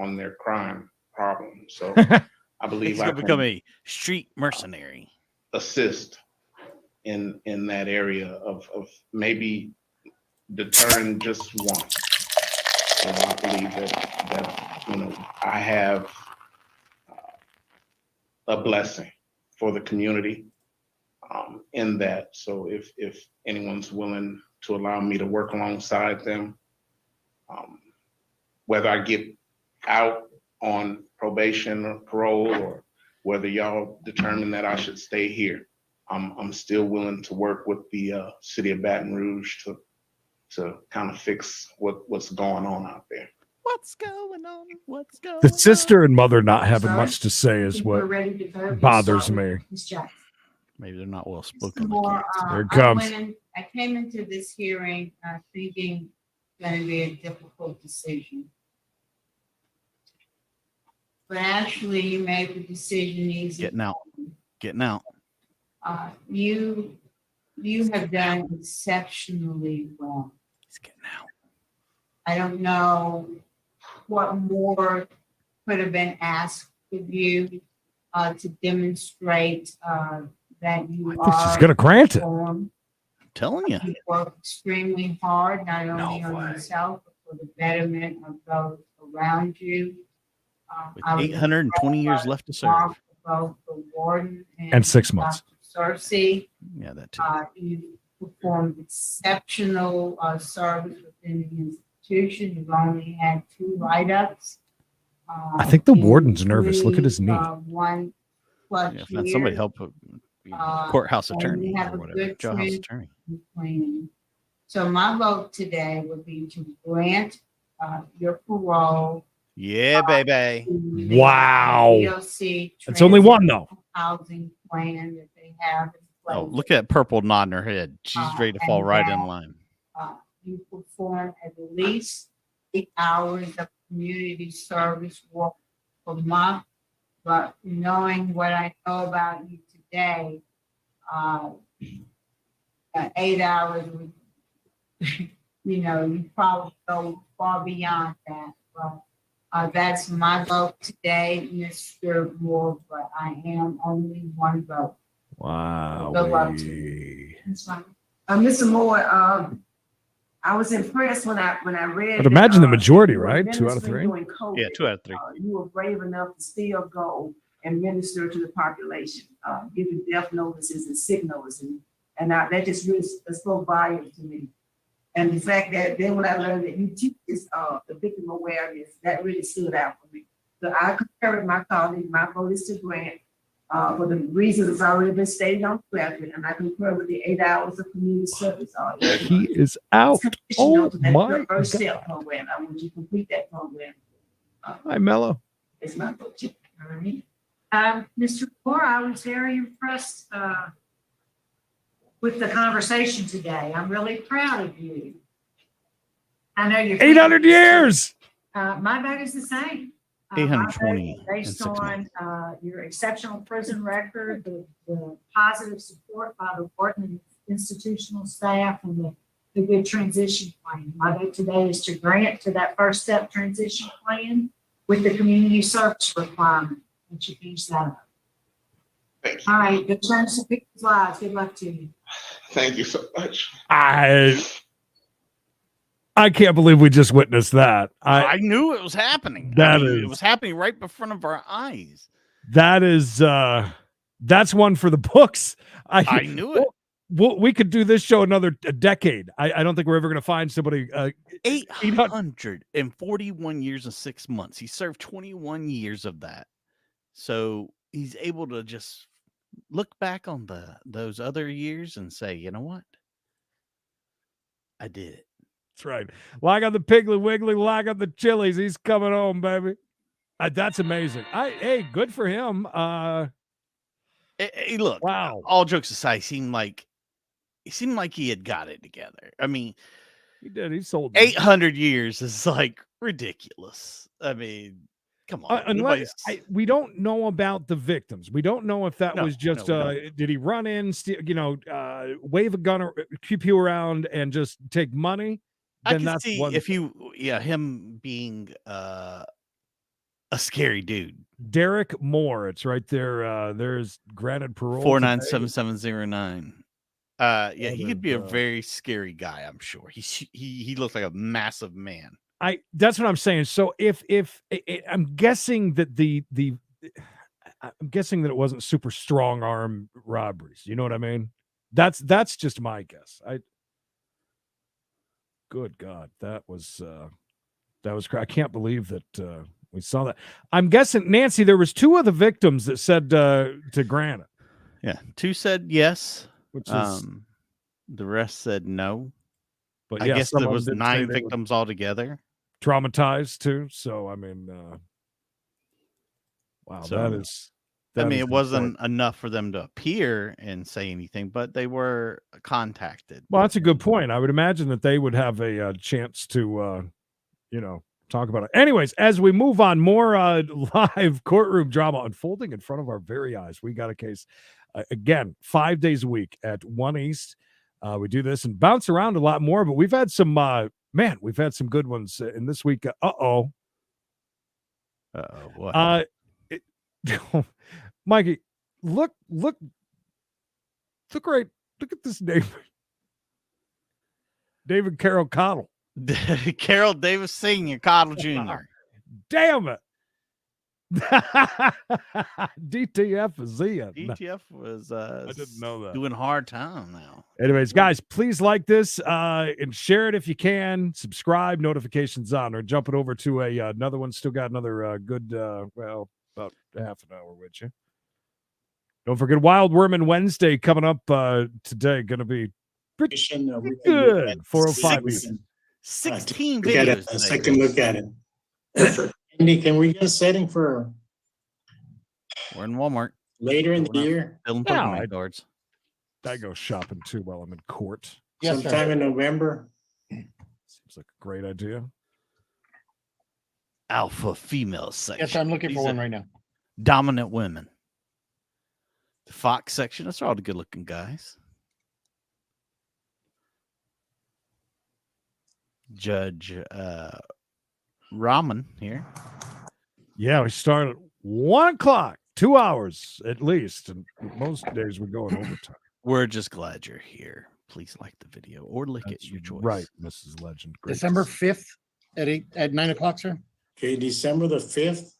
crime problem. So I believe He's I gonna can become a street mercenary. assist in that area of maybe deterring just one. So I believe that I have a blessing for the community in that. So if anyone's willing to allow me to work alongside them, whether I get out on probation or parole, or whether y'all determine that I should stay here, I'm still willing to work with the city of Baton Rouge to kind of fix what's going on out there. What's going on? What's going The sister and mother not having much to say is We're what ready to vote. bothers We'll me. start with Ms. Jackson. Maybe they're not well spoken. More, Here it comes. I came into this hearing thinking it's going to be a difficult decision. but actually you made the decision easy. Getting out. Getting out. You have done exceptionally well. He's getting out. I don't know what more could have been asked of you to demonstrate that you I think she's are gonna grant it. informed. I'm telling you. You work extremely hard, not only No on way. yourself, but for the betterment of those around you. With I was 820 years left to serve. impressed by both the warden And 6 months. Dr. Cersei. Yeah, that too. You performed exceptional service within the institution. You've only had 2 write-ups. I think the warden's nervous. Look at his knee. 1+ Yeah, if not somebody years. help courthouse And attorney you have or a whatever. good Jailhouse trend attorney. in planning. So my vote today would be to grant your parole. Yeah, baby. Wow. DOC It's only one though. housing plan that they have in place. Oh, look at that purple nodding her head. She's ready to fall and right that, in line. You perform at least 8 hours of community service work per month. But knowing what I know about you today, 8 hours would, you probably go far beyond that. But that's my vote today, Mr. Moore, but I am only one vote. Wow. Good luck to you. That's fine. Mr. Moore, I was impressed when I read. I'd imagine the that, majority, you were right? 2 out of ministering 3. during COVID. Yeah, 2 out of 3. You were brave enough to still go and minister to the population, giving death notices and sick notices, and that just really spoke volumes to me. And the fact that then when I learned that you teach this, the victim awareness, that really stood out for me. So I concur with my colleague. My vote is to grant for the reasons that's already been stated on record, and I concur with the 8 hours of community service. He is out. Oh my First God. step program. I want you to complete that program. Hi, Mello. It's my vote. All right. Mr. Moore, I was very impressed with the conversation today. I'm really proud of you. I know you're 800 years. My vote is the same. 820 Based and 6 on your exceptional prison record, the positive support by the warden and institutional staff, and the good transition plan. My vote today is to grant to that first step transition plan with the community service requirement. And you finish that up. Thank you. All right, good chance to pick the slides. Good luck to you. Thank you so much. I can't believe we just witnessed that. I knew it was happening. It was happening right in front of our eyes. That is that's one for the books. I knew it. We could do this show a decade. I don't think we're ever going to find somebody. 841 years and 6 months. He served 21 years of that. So he's able to just look back on those other years and say, you know what? I did it. That's right. Lock on the Piggly Wiggly, lock on the Chili's. He's coming home, baby. That's amazing. Hey, good for him. Hey, look, wow. All jokes aside, he seemed like he had got it together. I mean, he did. He sold 800 years is like ridiculous. I mean, come on. We don't know about the victims. We don't know if that was just did he run in, wave a gun or pew around and just take money? I Then can that's see one if him being a scary dude. Derek Moore, it's right there. There's granted parole. 497709. He could be a very scary guy, I'm sure. He looks like a massive man. That's what I'm saying. So if I'm guessing that I'm guessing that it wasn't super strong arm robberies. You know what I mean? That's just my guess. Good God, that was I can't believe that we saw that. I'm guessing, Nancy, there was 2 of the victims that said to grant it. Yeah, 2 said yes. Which is the rest said no. But I yeah, guess some there of them was did say 9 they were victims altogether. traumatized too. So I mean, wow, So, it wasn't enough for them to appear and say anything, but they were contacted. Well, that's a good point. I would imagine that they would have a chance to, talk about it. Anyways, as we move on, more live courtroom drama unfolding in front of our very eyes. We got a case again 5 days a week at 1 East. We do this and bounce around a lot more, but we've had some we've had some good ones in this week. What? Mikey, look at this name. David Carroll Cottle. Carroll Davis Sr. Cottle Jr. Damn it. DTF is in. DTF was I didn't know that. doing hard time now. Anyways, guys, please like this and share it if you can. Subscribe, notifications on. Or jumping over to another one. Still got another good, about half an hour with you. Don't forget Wild Worm Wednesday coming up today. Going to be pretty good. 405 East. 16 Look at videos. it. A second look at it. Andy, can we get a setting for We're in Walmart. later in the year? Still Yeah, guards. I go shopping too while I'm in court. Sometime in November. Seems like a great idea. Alpha female section. Yes, I'm looking for These one are right now. Dominant women. The Fox section. That's all the good looking guys. Judge Ramen here. Yeah, we start at 1 o'clock, 2 hours at least. And most days we're going overtime. We're just glad you're here. Please like the video or lick it, your choice. Right, Mrs. Legend. Great. December 5th at 9 o'clock, sir. Okay, December the 5th,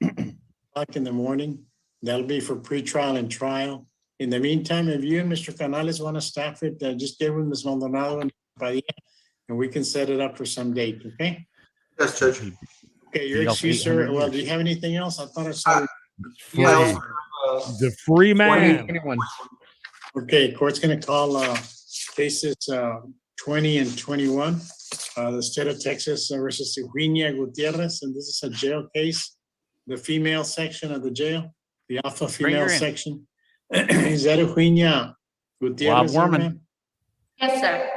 o'clock in the morning. That'll be for pretrial and trial. In the meantime, if you and Mr. Canales want to staff it, just give him Ms. Maldonado and Padilla, and we can set it up for some date, okay? Yes, Judge. Okay, your excuse, sir. Well, do you have anything else? I thought I saw. The free man. 21. Okay, court's gonna call cases 20 and 21. The state of Texas versus Eugenia Gutierrez, and this is a jail case. The female section of the jail, the alpha female her in. section. Is that Eugenia Gutierrez? Wild Worman. ma'am? Yes, sir.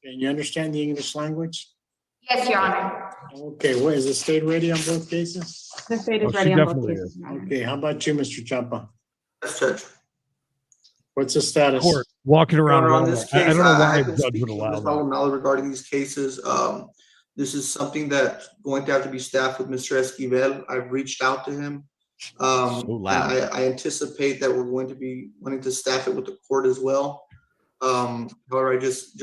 Can you understand the English language? Yes, Your Honor. Okay, what is the state ready on both cases? The state Oh, is she ready on both definitely cases. Your Honor. Okay, how about you, Mr. Chapa? Yes, Judge. What's the status? Court walking around. Your Honor, on this Walmart. I case, don't know I why have the been judge would speaking allow with that. Maldonado regarding these cases. This is something that's going to have to be staffed with Mr. Esquivel. I've reached out to him. So loud. And I anticipate that we're going to be wanting to staff it with the court as well. However, I just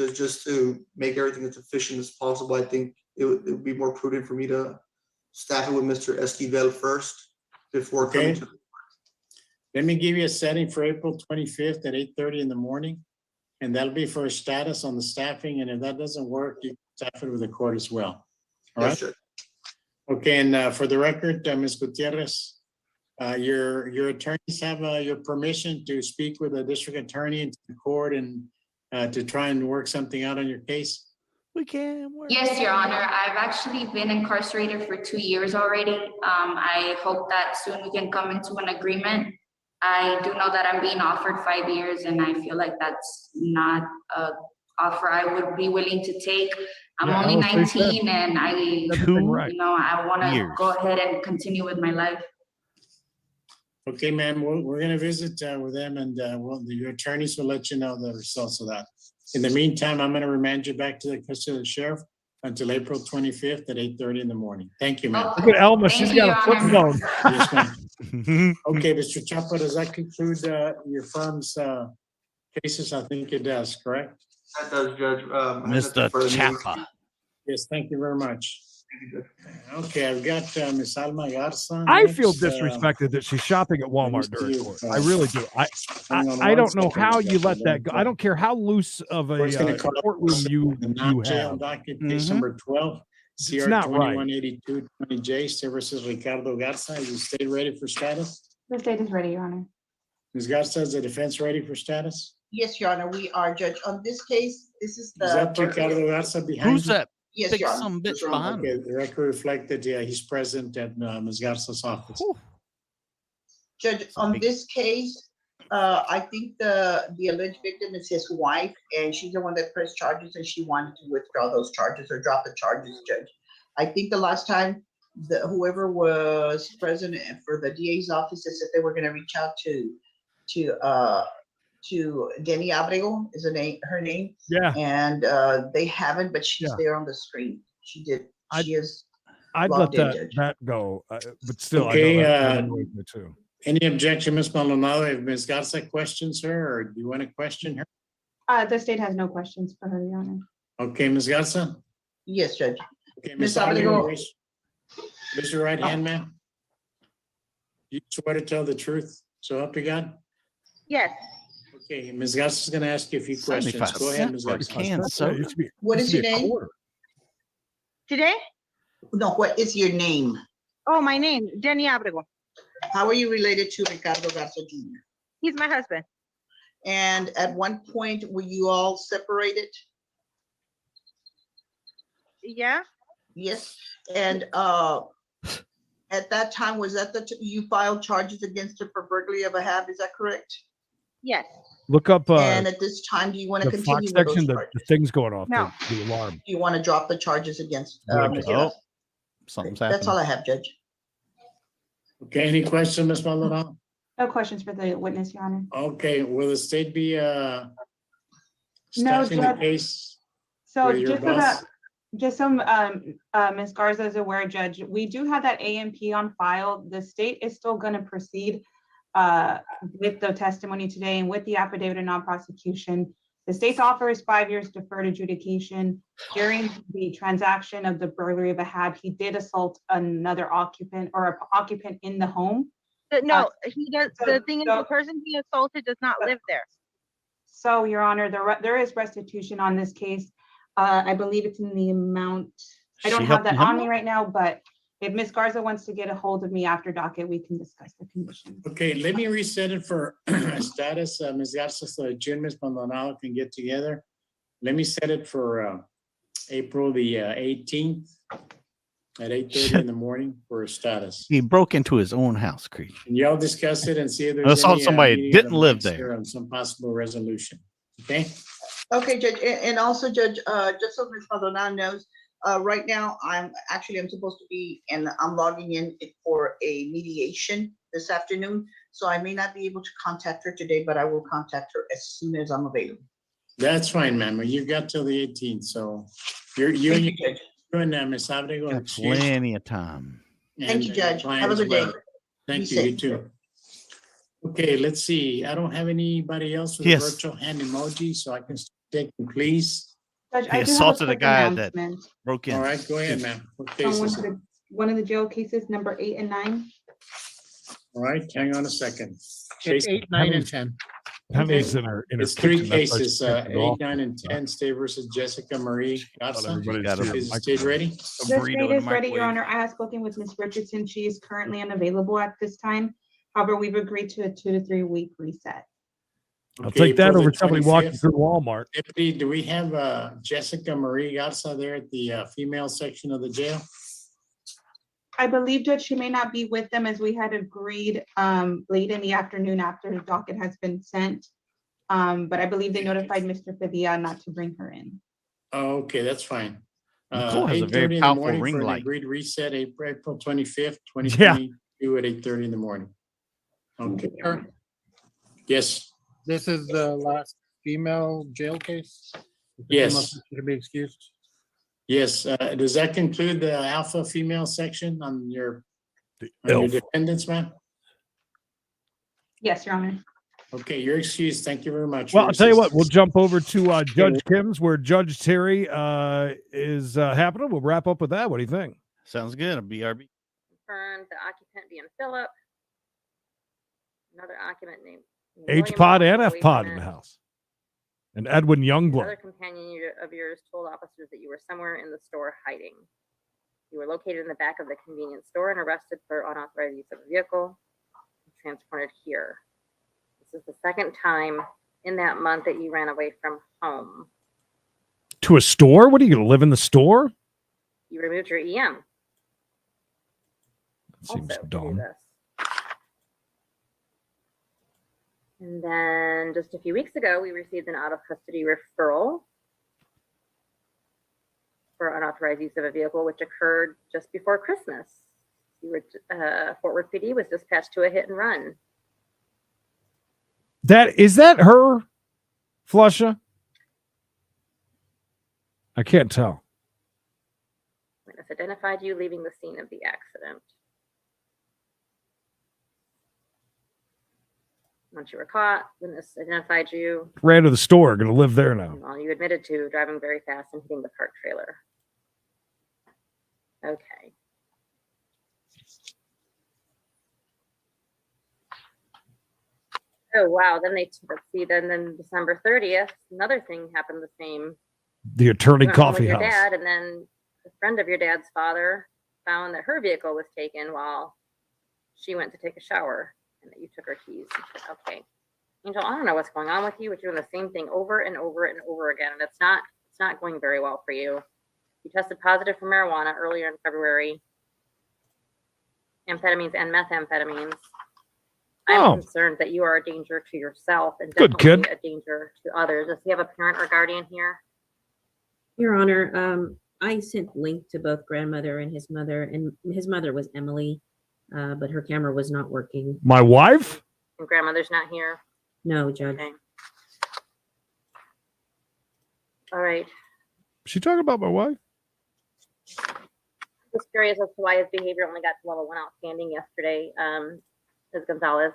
to make everything as efficient as possible, I think it would be more prudent for me to staff it with Mr. Esquivel first before coming Okay. to. Let me give you a setting for April 25th at 8:30 in the morning. And that'll be for a status on the staffing. And if that doesn't work, you can staff it with the court as well. All Yes, right. Judge. Okay, and for the record, Ms. Gutierrez, your attorneys have your permission to speak with the district attorney and the court and to try and work something out on your case? We can work. Yes, Your Honor. I've actually been incarcerated for 2 years already. I hope that soon we can come into an agreement. I do know that I'm being offered 5 years, and I feel like that's not a offer I would be willing to take. I'm Yeah, only I would say 19, and I want to years. go ahead and continue with my life. Okay, ma'am, we're gonna visit with them and your attorneys will let you know the results of that. In the meantime, I'm gonna remand you back to the custody of the sheriff until April 25th at 8:30 in the morning. Thank you, ma'am. Look at Elma. Thank She's you, got a Your foot Honor. bone. Yes, ma'am. Okay, Mr. Chapa, does that conclude your firm's cases? I think it does, correct? That does, Judge. I have nothing Mr. further to Chapa. Yes, thank you very much. Okay, I've got Ms. Alma Garza. I feel next, disrespected that she's shopping at Walmart let me during see court. if, I really do. hang on I one don't know second, how you Judge. let that go. I don't care how loose of a We're just gonna call it courtroom you the non-jail have. docket, Mhm. case number 12, It's CR not right. 218220J, State versus Ricardo Garza. Is the state ready for status? The state is ready, Your Honor. Ms. Garza, is the defense ready for status? Yes, Your Honor, we are, Judge. On this case, this is the. Is that Ricardo Garza behind Who's you? that Yes, big Your Honor. some bitch behind me? Okay, the record reflected, yeah, he's present at Ms. Garza's office. Judge, on this case, I think the alleged victim is his wife, and she's the one that pressed charges, and she wanted to withdraw those charges or drop the charges, Judge. I think the last time whoever was president for the DA's office said they were gonna reach out to Denny Abrego is her name. Yeah. And they haven't, but she's Yeah. there on the screen. She did. She is. I'd let logged in, Judge. that go, but still, Okay, I know that annoys me too. Any objection, Ms. Maldonado? If Ms. Garza questions her, or do you want to question her? The state has no questions for her, Your Honor. Okay, Ms. Garza? Yes, Judge. Okay, Ms. Ms. Abrego, Abrego. raise your right hand, ma'am. You swear to tell the truth, so help you God? Yes. Okay, Ms. Garza is going to ask you a few questions. Go ahead, Ms. Garza. What is your name? Today? No, what is your name? Oh, my name, Denny Abrego. How are you related to Ricardo Garza Jr.? He's my husband. And at one point, were you all separated? Yeah. Yes. And at that time, was that you filed charges against her for burglary of a hab? Is that correct? Yes. Look up. And at this time, do you want to the continue Fox with section? those The charges? thing's going off. No. The alarm. Do you want to drop the charges against Ms. Oh, Garza? something's That's all happening. I have, Judge. Okay, any questions, Ms. Maldonado? No questions for the witness, Your Honor. Okay, will the state be No, staffing the Judge. case? So with your just so that, boss? just so Ms. Garza is aware, Judge, we do have that AMP on file. The state is still going to proceed with the testimony today and with the affidavit of non-prosecution. The state's offer is 5 years deferred adjudication. During the transaction of the burglary of a hab, he did assault another occupant or an occupant in the home. No, he does. so- The thing is, so- the person he assaulted does not live there. So, Your Honor, there is restitution on this case. I believe it's in the amount, I don't She have that helping him on me out? right now, but if Ms. Garza wants to get a hold of me after docket, we can discuss the conditions. Okay, let me reset it for status, Ms. Garza, so that you and Ms. Maldonado can get together. Let me set it for April the 18th at 8:30 in the morning for a status. He broke into his own house, Creed. And y'all discuss it and see if I there's saw any somebody meeting of didn't the live minds there. here on some possible resolution. Okay? Okay, Judge, and also, Judge, just so Ms. Maldonado knows, right now, I'm supposed to be, and I'm logging in for a mediation this afternoon. So I may not be able to contact her today, but I will contact her as soon as I'm available. That's fine, ma'am. You've got till the 18th, so you and Ms. Abrego. Got plenty of time. Thank you, Judge. Have a good day. Thank Be you, you safe. too. Okay, let's see. I don't have anybody else with a Yes. virtual hand emoji, so I can take them, please. Judge, He I do have assaulted a quick guy that announcement. broke in. All right, go ahead, ma'am. What On case is it? one of the jail cases, number 8 and 9. All right, hang on a second. It's Case- 8, 9, and 10. How many's in her It's three kitchen? That's why cases, she can't go 8, off. 9, and 10, State versus Jessica Marie Garza. everybody's got doing Is the a state ready? The state is ready, Your Honor. I have spoken with Ms. Richardson. She is currently unavailable at this time. However, we've agreed to a 2 to 3 week reset. I'll Okay, take that for the over somebody walking 25th. through Walmart. Deputy, do we have Jessica Marie Garza there at the female section of the jail? I believe, Judge, she may not be with them as we had agreed late in the afternoon after the docket has been sent. But I believe they notified Mr. Padilla not to bring her in. Oh, okay, that's fine. Nicole has a 8:30 very in the powerful morning ring for an light. agreed reset, April 25th, 2022 at 8:30 in the morning. Okay. Sure. Yes, This is the last female jail case? Yes. To be excused? yes. Does that conclude the alpha female section on your elf. dependents, ma'am? Yes, Your Honor. Okay, you're excused. Thank you very much. for Well, your I'll tell you what, we'll assistance. jump over to Judge Kim's where Judge Terry is happening. We'll wrap up with that. What do you think? Sounds good. A BRB. Confirmed the occupant being Philip. Another occupant named H pod and F pod in the house. And Edwin Another Youngblood. companion of yours told officers that you were somewhere in the store hiding. You were located in the back of the convenience store and arrested for unauthorized use of a vehicle. Transported here. This is the second time in that month that you ran away from home. To a store? What are you going to live in the store? You removed your EM. That seems Also to do dumb. this. And then just a few weeks ago, we received an out of custody referral for unauthorized use of a vehicle, which occurred just before Christmas. You were, Fort Worth PD was dispatched to a hit and run. Is that her, Flusha? I can't tell. Witness identified you leaving the scene of the accident. Once you were caught, witness identified you. Ran to the store. Going to live there now. Well, you admitted to driving very fast and hitting the parked trailer. Okay. Oh, wow. Then let's see, then December 30th, another thing happened the same. The attorney You went home with coffee your house. dad, and then a friend of your dad's father found that her vehicle was taken while she went to take a shower and that you took her keys. Okay. Angel, I don't know what's going on with you, but you're doing the same thing over and over and over again. And it's not going very well for you. You tested positive for marijuana earlier in February, amphetamines and methamphetamines. I'm concerned that you are a danger to yourself and Good definitely kid. a danger to others. Does he have a parent or guardian here? Your Honor, I sent link to both grandmother and his mother, and his mother was Emily, but her camera was not working. My wife? And grandmother's not here? No, Judge. Okay. All right. She talking about my wife? Just curious as to why his behavior only got to level 1 outstanding yesterday, Ms. Gonzalez.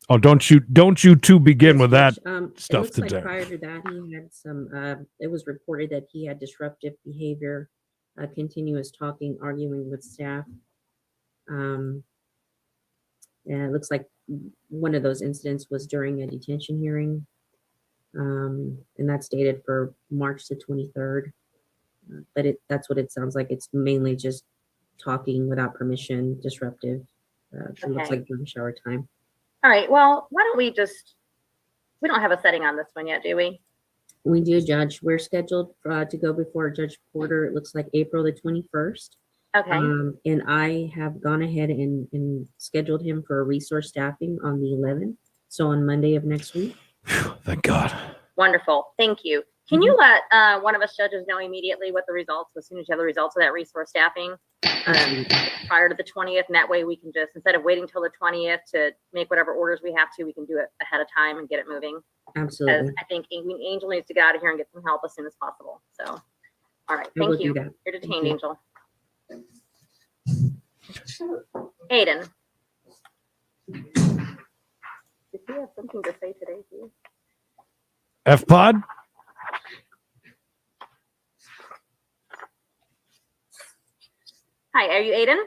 Oh, don't you two begin with that It stuff looks like today. prior to that, he had some, it was reported that he had disruptive behavior, continuous talking, arguing with staff. And it looks like one of those incidents was during a detention hearing. And that's dated for March the 23rd. But that's what it sounds like. It's mainly just talking without permission, disruptive. It looks Okay. like during shower time. All right, well, why don't we don't have a setting on this one yet, do we? We do, Judge. We're scheduled to go before Judge Porter. It looks like April the 21st. Okay. And I have gone ahead and scheduled him for a resource staffing on the 11th. So on Monday of next week. Thank God. Wonderful, thank you. Can you let one of us judges know immediately what the results, as soon as you have the results of that resource staffing, prior to the 20th, and that way we can just, instead of waiting till the 20th to make whatever orders we have to, we can do it ahead of time and get it moving. Absolutely. Because I think Angel needs to get out of here and get some help as soon as possible, so. All right, I will thank you. do that. You're Thank detained, you. Angel. Aiden. Did you have something to say today, too? F-Pod? Hi, are you Aiden?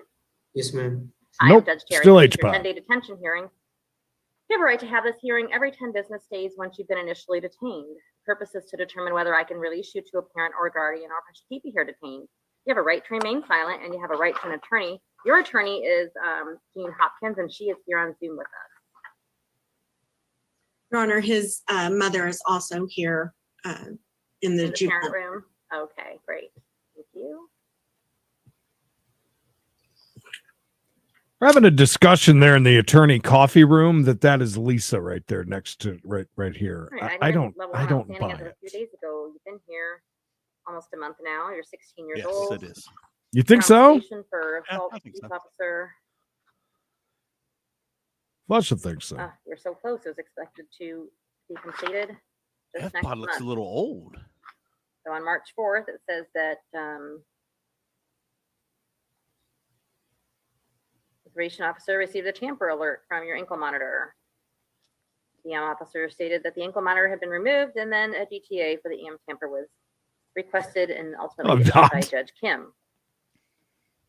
Yes, ma'am. I'm Nope, Judge Terry. still This is H-Pod. your 10-day detention hearing. You have a right to have this hearing every 10 business days once you've been initially detained. The purpose is to determine whether I can release you to a parent or guardian or if I should keep you here detained. You have a right to remain silent and you have a right to an attorney. Your attorney is Jean Hopkins, and she is here on Zoom with us. Your Honor, his mother is also here in the In the juvenile. parent room. Okay, great. Thank you. We're having a discussion there in the attorney coffee room that is Lisa right there next to right here. All right, I don't level I one don't outstanding buy as of it. a few days ago. You've been here almost a month now. You're 16 years Yes, old. it is. You think so? Prosecution for assault think police so. officer. Flusha thinks so. You're so close. It was expected to be completed just next F-Pod looks a month. little old. So on March 4th, it says that the probation officer received a tamper alert from your ankle monitor. The EM officer stated that the ankle monitor had been removed, and then a DTA for the EM tamper was requested and ultimately issued by Judge Kim.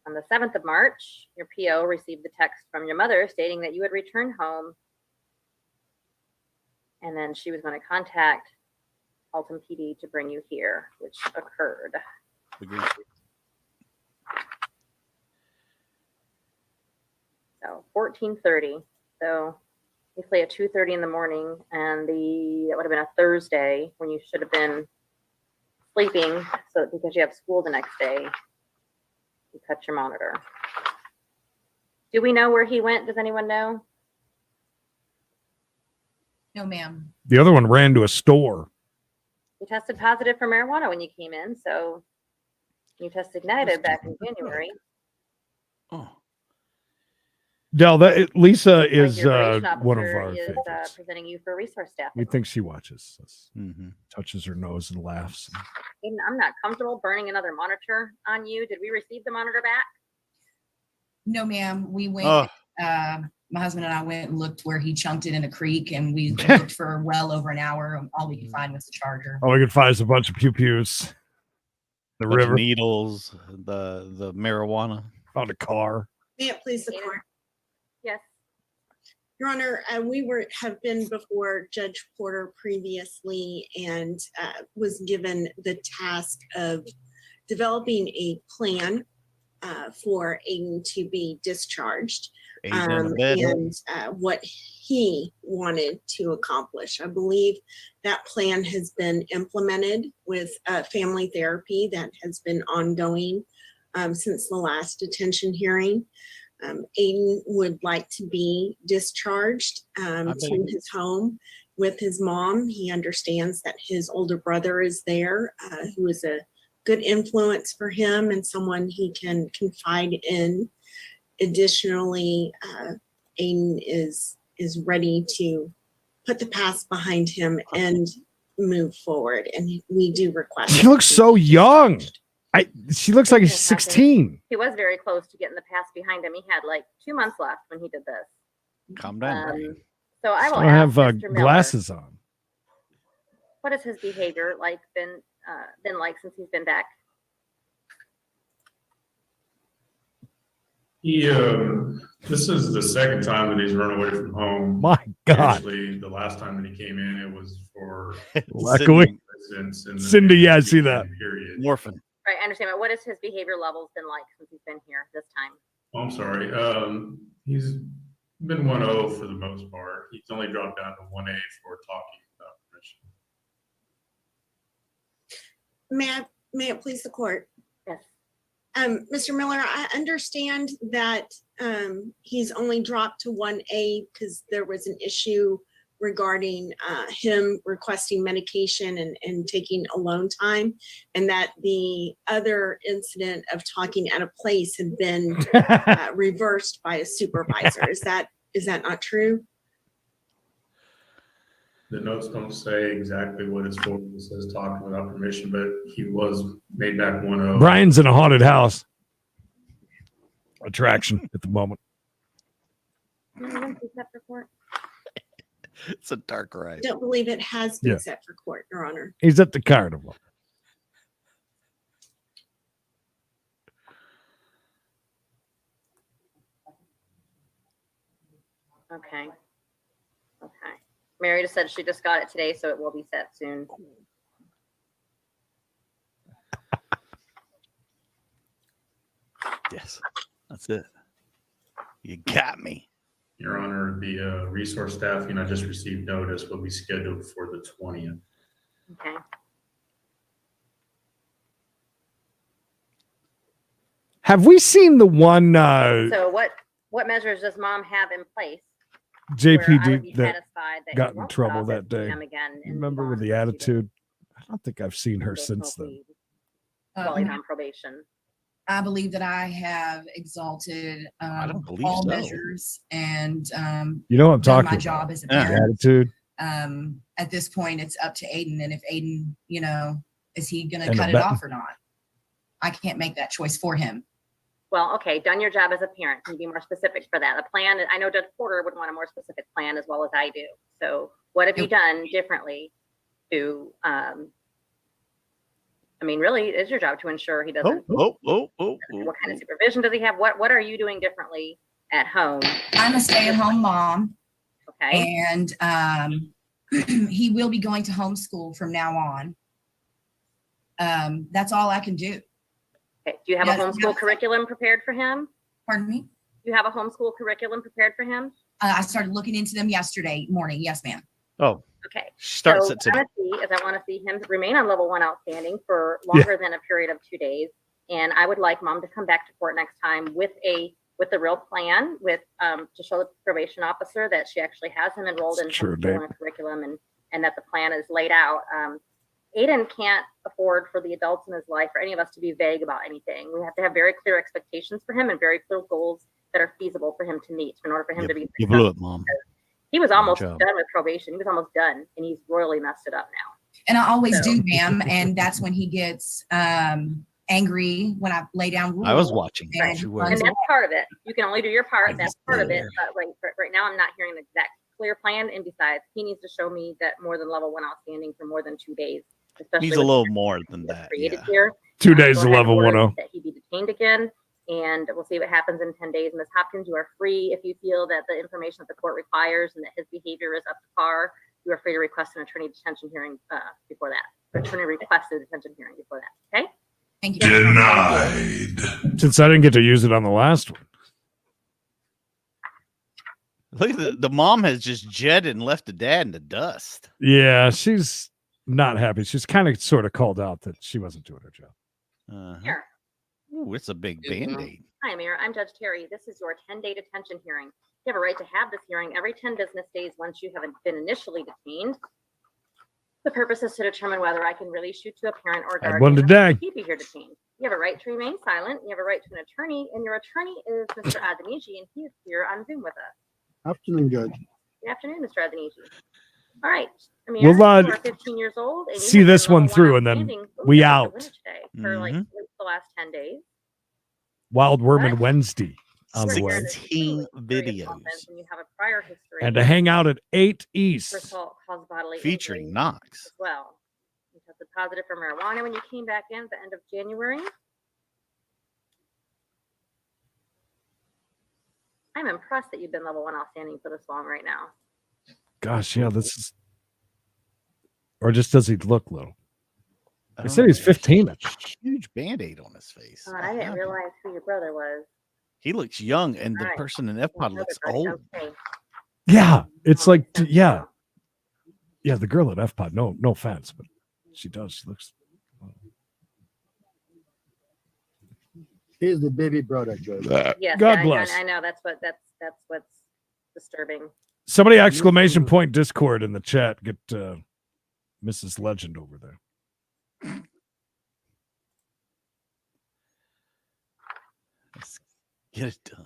On the 7th of March, your PO received the text from your mother stating that you had returned home, and then she was going to contact Alton PD to bring you here, which occurred. Agreed. So 14:30. So basically at 2:30 in the morning, and that would have been a Thursday when you should have been sleeping. So because you have school the next day, you cut your monitor. Do we know where he went? Does anyone know? No, ma'am. The other one ran to a store. You tested positive for marijuana when you came in, so You tested negative back in January. Oh. Del, Lisa My is deliberation one of officer our is favorites. presenting you for resource staff. We think she watches us. Mm-hmm. Touches her nose and laughs. Aiden, I'm not comfortable burning another monitor on you. Did we receive the monitor back? No, ma'am. We went, Oh. my husband and I went and looked where he chunked it in a creek, and we looked for well over an hour. All we could find was the charger. All we could find is a bunch of pew-pews. The Bunch of river. needles, the marijuana. Found a car. May it please the court. Yes. Your Honor, we have been before Judge Porter previously and was given the task of developing a plan for Aiden to be discharged and what he wanted to accomplish. I believe that plan has been implemented with family therapy that has been ongoing since the last detention hearing. Aiden would like to be discharged to his home with his mom. He understands that his older brother is there, who is a good influence for him and someone he can confide in. Additionally, Aiden is ready to put the past behind him and move forward. And we do request. She looks so young. She looks like she's 16. He was very close to getting the past behind him. He had like 2 months left when he did this. Calm down. So I will I ask have Mr. Miller, glasses on. what has his behavior been like since he's been back? This is the second time that he's run away from home. My God. Actually, the last time that he came in, it was for Luckily. Cindy, yeah, I see that. Period. Morphin. Right, I understand, but what has his behavior levels been like since he's been here this time? Oh, I'm sorry. He's been 1-0 for the most part. He's only dropped down to 1A for talking without permission. May it please the court? Yes. Mr. Miller, I understand that he's only dropped to 1A because there was an issue regarding him requesting medication and taking alone time, and that the other incident of talking at a place had been reversed by a supervisor. Is that not true? The notes don't say exactly what it's for. It says talking without permission, but he was made back 1-0. Brian's in a haunted house. Attraction at the moment. It's a dark ride. Don't believe it has been Yeah. set for court, Your Honor. He's at the carnival. Okay. Mary just said she just got it today, so it will be set soon. Yes, that's it. You got me. Your Honor, the resource staffing I just received notice will be scheduled for the 20th. Okay. Have we seen the one So what measures does mom have in place? where I would JPD be that satisfied that got he in won't trouble process that day? him again in Remember with the attitude? I don't think I've seen her since then. while he's on probation. I believe that I have exalted don't believe all so. measures and You know what I'm done talking my about. job as a The parent. attitude. At this point, it's up to Aiden, and if Aiden, is he going to And cut the it button. off or not? I can't make that choice for him. Well, okay, done your job as a parent. Can you be more specific for that? A plan, I know Judge Porter would want a more specific plan as well as I do. So what have you done differently to, really, it's your job to ensure he doesn't. What kind of supervision does he have? What are you doing differently at home? I'm a stay-at-home mom. Okay. And he will be going to homeschool from now on. That's all I can do. Okay. Do you have a homeschool curriculum prepared for him? Pardon me? Do you have a homeschool curriculum prepared for him? I started looking into them yesterday morning. Yes, ma'am. Oh. Okay. Starts so at today. I want to see him remain on level 1 outstanding for longer than a period of 2 days. And I would like mom to come back to court next time with the real plan, to show the probation officer that she actually has him enrolled in Sure, homeschool and curriculum and that the plan is laid out. Aiden can't afford for the adults in his life or any of us to be vague about anything. We have to have very clear expectations for him and very clear goals that are feasible for him to meet in order for him to be You blew successful. it, Mom. He was almost job. done with probation. He was almost done, and he's royally messed it up now. And I always So- do, ma'am, and that's when he gets angry when I lay down rules. I was watching. And She he was. runs And that's part of it. You can only do your part. I That's was part of it. there. But right now, I'm not hearing the exact clear plan. And besides, he needs to show me that more than level 1 outstanding for more than 2 days. Especially He's a with little the more than that. created Yeah. here. 2 days Go of ahead and level order 1-0. that he be detained again, and we'll see what happens in 10 days. Ms. Hopkins, you are free if you feel that the information that the court requires and that his behavior is up to par. You are free to request an attorney detention hearing before that. Attorney requested detention hearing before that. Okay. Thank you. Denied. Since I didn't get to use it on the last one. Look at the mom has just jetted and left the dad in the dust. Yeah, she's not happy. She's kind of sort of called out that she wasn't doing her job. Here. Ooh, it's a big band-aid. Hi, Mayor. I'm Judge Terry. This is your 10-day detention hearing. You have a right to have this hearing every 10 business days once you have been initially detained. The purpose is to determine whether I can release you to a parent or Had guardian. one today. to keep you here detained. You have a right to remain silent. You have a right to an attorney, and your attorney is Mr. Adeniji, and he is here on Zoom with us. Afternoon, Judge. Good afternoon, Mr. Adeniji. All right. We'll, you are 15 years old. And you see have this been one level through and then outstanding. Ooh, we that's a out. winner today for like at least the last 10 days. Wild Worman Wednesday on the way. 16 videos. And you have a prior history. And to hang out at 8 for East. assault caused bodily Featuring injury Knox. as well. You tested positive for marijuana when you came back in at the end of January. I'm impressed that you've been level 1 outstanding for this long right now. Gosh, yeah, this is. Or just does he look little? They said he's 15. Huge band-aid on his face. I didn't realize who your brother was. He looks young, and the All right. person in FPOD looks old. Okay. Yeah, it's like, yeah. Yeah, the girl at FPOD, no offense, but she does. She looks. He's the baby brother, Judge. Yes, God I- bless. I know that's what's disturbing. Somebody exclamation point Discord in the chat. Get Mrs. Legend over there. Let's get it done.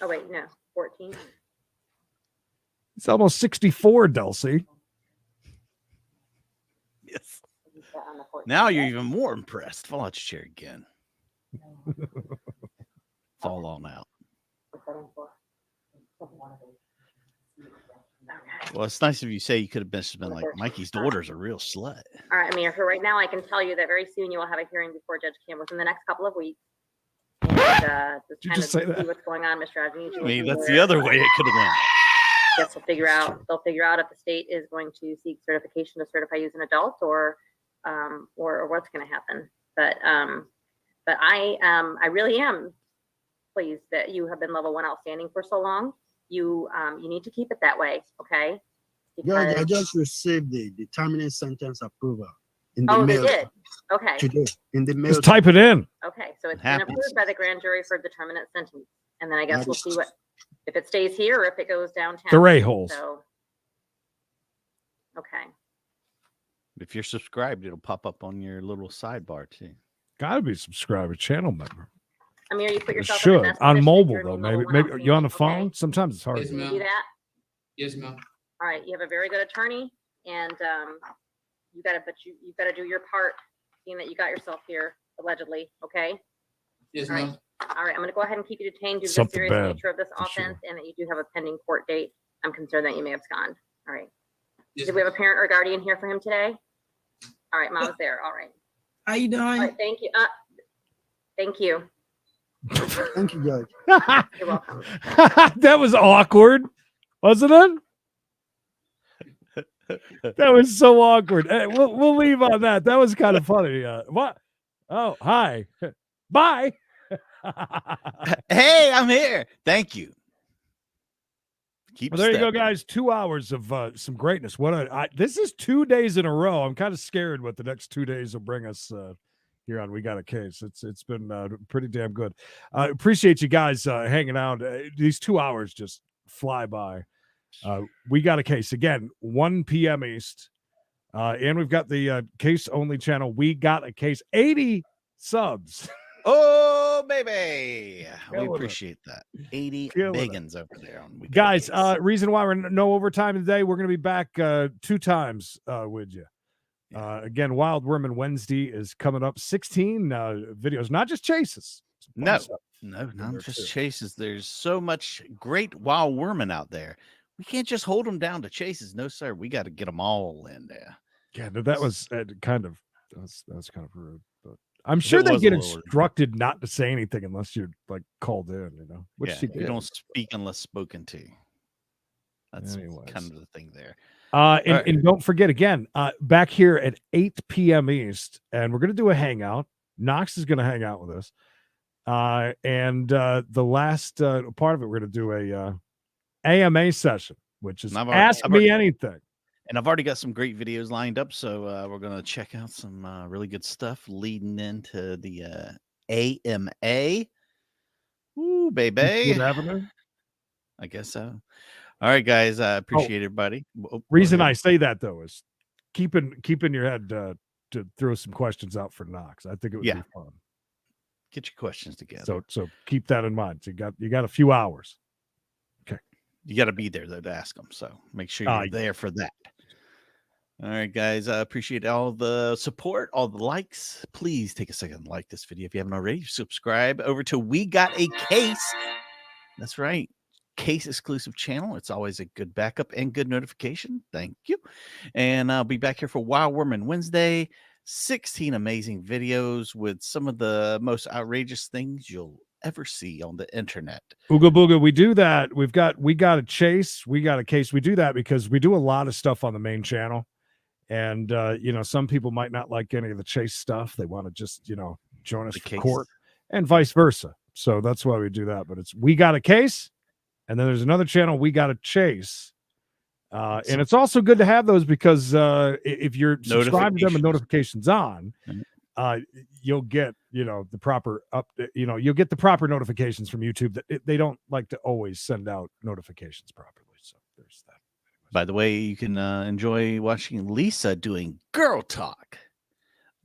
Oh wait, no, 14. It's almost 64, Dulcie. Yes. Now you're even more impressed. Fall out your chair again. Fall on out. Well, it's nice of you to say you could have been like, Mikey's daughter's a real slut. All right, Amir, for right now, I can tell you that very soon you will have a hearing before Judge Kim within the next couple of weeks. And Did you kind just say that? see what's going on, Mr. Adjani. I mean, that's the other way it could have went. Guess they'll figure out if the state is going to seek certification to certify you as an adult or what's going to happen. But I really am pleased that you have been level 1 outstanding for so long. You need to keep it that way, okay? Judge, I just received the determinate sentence approval in the Oh, mail they did. Okay. today. In the mail. Just type it in. Okay, so it's been happens. approved by the grand jury for determinate sentence, and then I guess That we'll is- see if it stays here or if it goes downtown. The ray holes. So, okay. If you're subscribed, it'll pop up on your little sidebar too. Gotta be subscriber channel member. Amir, you put You yourself in the should. best On position if mobile, you're though. level Maybe 1 maybe you on the outstanding, phone? Sometimes it's hard. Can you do that? Yes, ma'am. All right, you have a very good attorney, and you've got to do your part, seeing that you got yourself here allegedly. Okay. Yes, All right. ma'am. All right, I'm going to go ahead and keep you detained due to the Something serious bad, nature of this for sure. offense and that you do have a pending court date. I'm concerned that you may have absconded. All right. Yes, Did we have a parent or guardian here for him today? All right, mom's there. All right. How you doing? All right, thank you. Thank you. Thank you, Judge. You're welcome. That was awkward, wasn't it? That was so awkward. Hey, we'll leave on that. That was kind of funny. What? Oh, hi. Bye. Hey, I'm here. Thank you. Keep Well, there you go, stepping. guys. 2 hours of some greatness. This is 2 days in a row. I'm kind of scared what the next 2 days will bring us here on We Got a Case. It's been pretty damn good. Appreciate you guys hanging out. These 2 hours just flyby. We got a case again, 1 p.m. East. And we've got the case only channel. We got a case, 80 subs. Oh, baby. We Killing it. appreciate that. 80 Killing it. biggins over there. On We Got a Guys, Case. reason why we're no overtime today, we're going to be back 2 times with you. Again, Wild Worman Wednesday is coming up. 16 videos, not just chases. Some fun stuff. No, there not just too. chases. There's so much great wild worming out there. We can't just hold them down to chases. No, sir. We got to get them all in there. Yeah, that was kind of that was kind of rude, but I'm sure It they was get a little rude. instructed not to say anything unless you're like called in, which Yeah, she you did. don't speak unless spoken to. That's Anyways. kind of the thing there. And don't forget again, back here at 8 p.m. East, and we're going to do a hangout. Knox is going to hang out with us. And the last part of it, we're going to do a AMA session, which is Ask Me Anything. And I've already got some great videos lined up, so we're going to check out some really good stuff leading into the AMA. Ooh, baby. Good Avenue? I guess so. All right, guys. I appreciate everybody. Reason I say that, though, is keeping your head to throw some questions out for Knox. I think it would be fun. Get your questions together. So keep that in mind. So you got a few hours. Okay. You got to be there, though, to ask them. So make sure you're there for that. All right, guys. I appreciate all the support, all the likes. Please take a second and like this video if you haven't already. Subscribe over to We Got a Case. That's right. Case exclusive channel. It's always a good backup and good notification. Thank you. And I'll be back here for Wild Worman Wednesday. 16 amazing videos with some of the most outrageous things you'll ever see on the internet. Ooga booga. We do that. We got a chase. We got a case. We do that because we do a lot of stuff on the main channel. And, some people might not like any of the chase stuff. They want to just, join us for court and vice versa. So that's why we do that. But it's We Got a Case. And then there's another channel, We Got a Chase. And it's also good to have those because if you're subscribed to them and notifications on, you'll get, the proper you'll get the proper notifications from YouTube that they don't like to always send out notifications properly. So there's that. By the way, you can enjoy watching Lisa doing girl talk.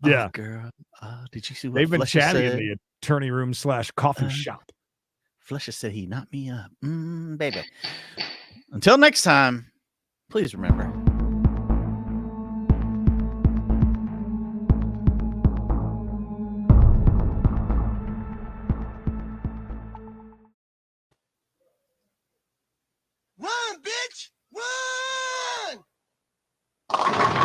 Yeah. Oh, girl. Did you see what They've been Fletcher chatting in said? the attorney room / coffee shop. Fletcher said he knocked me up. Baby. Until next time, please remember,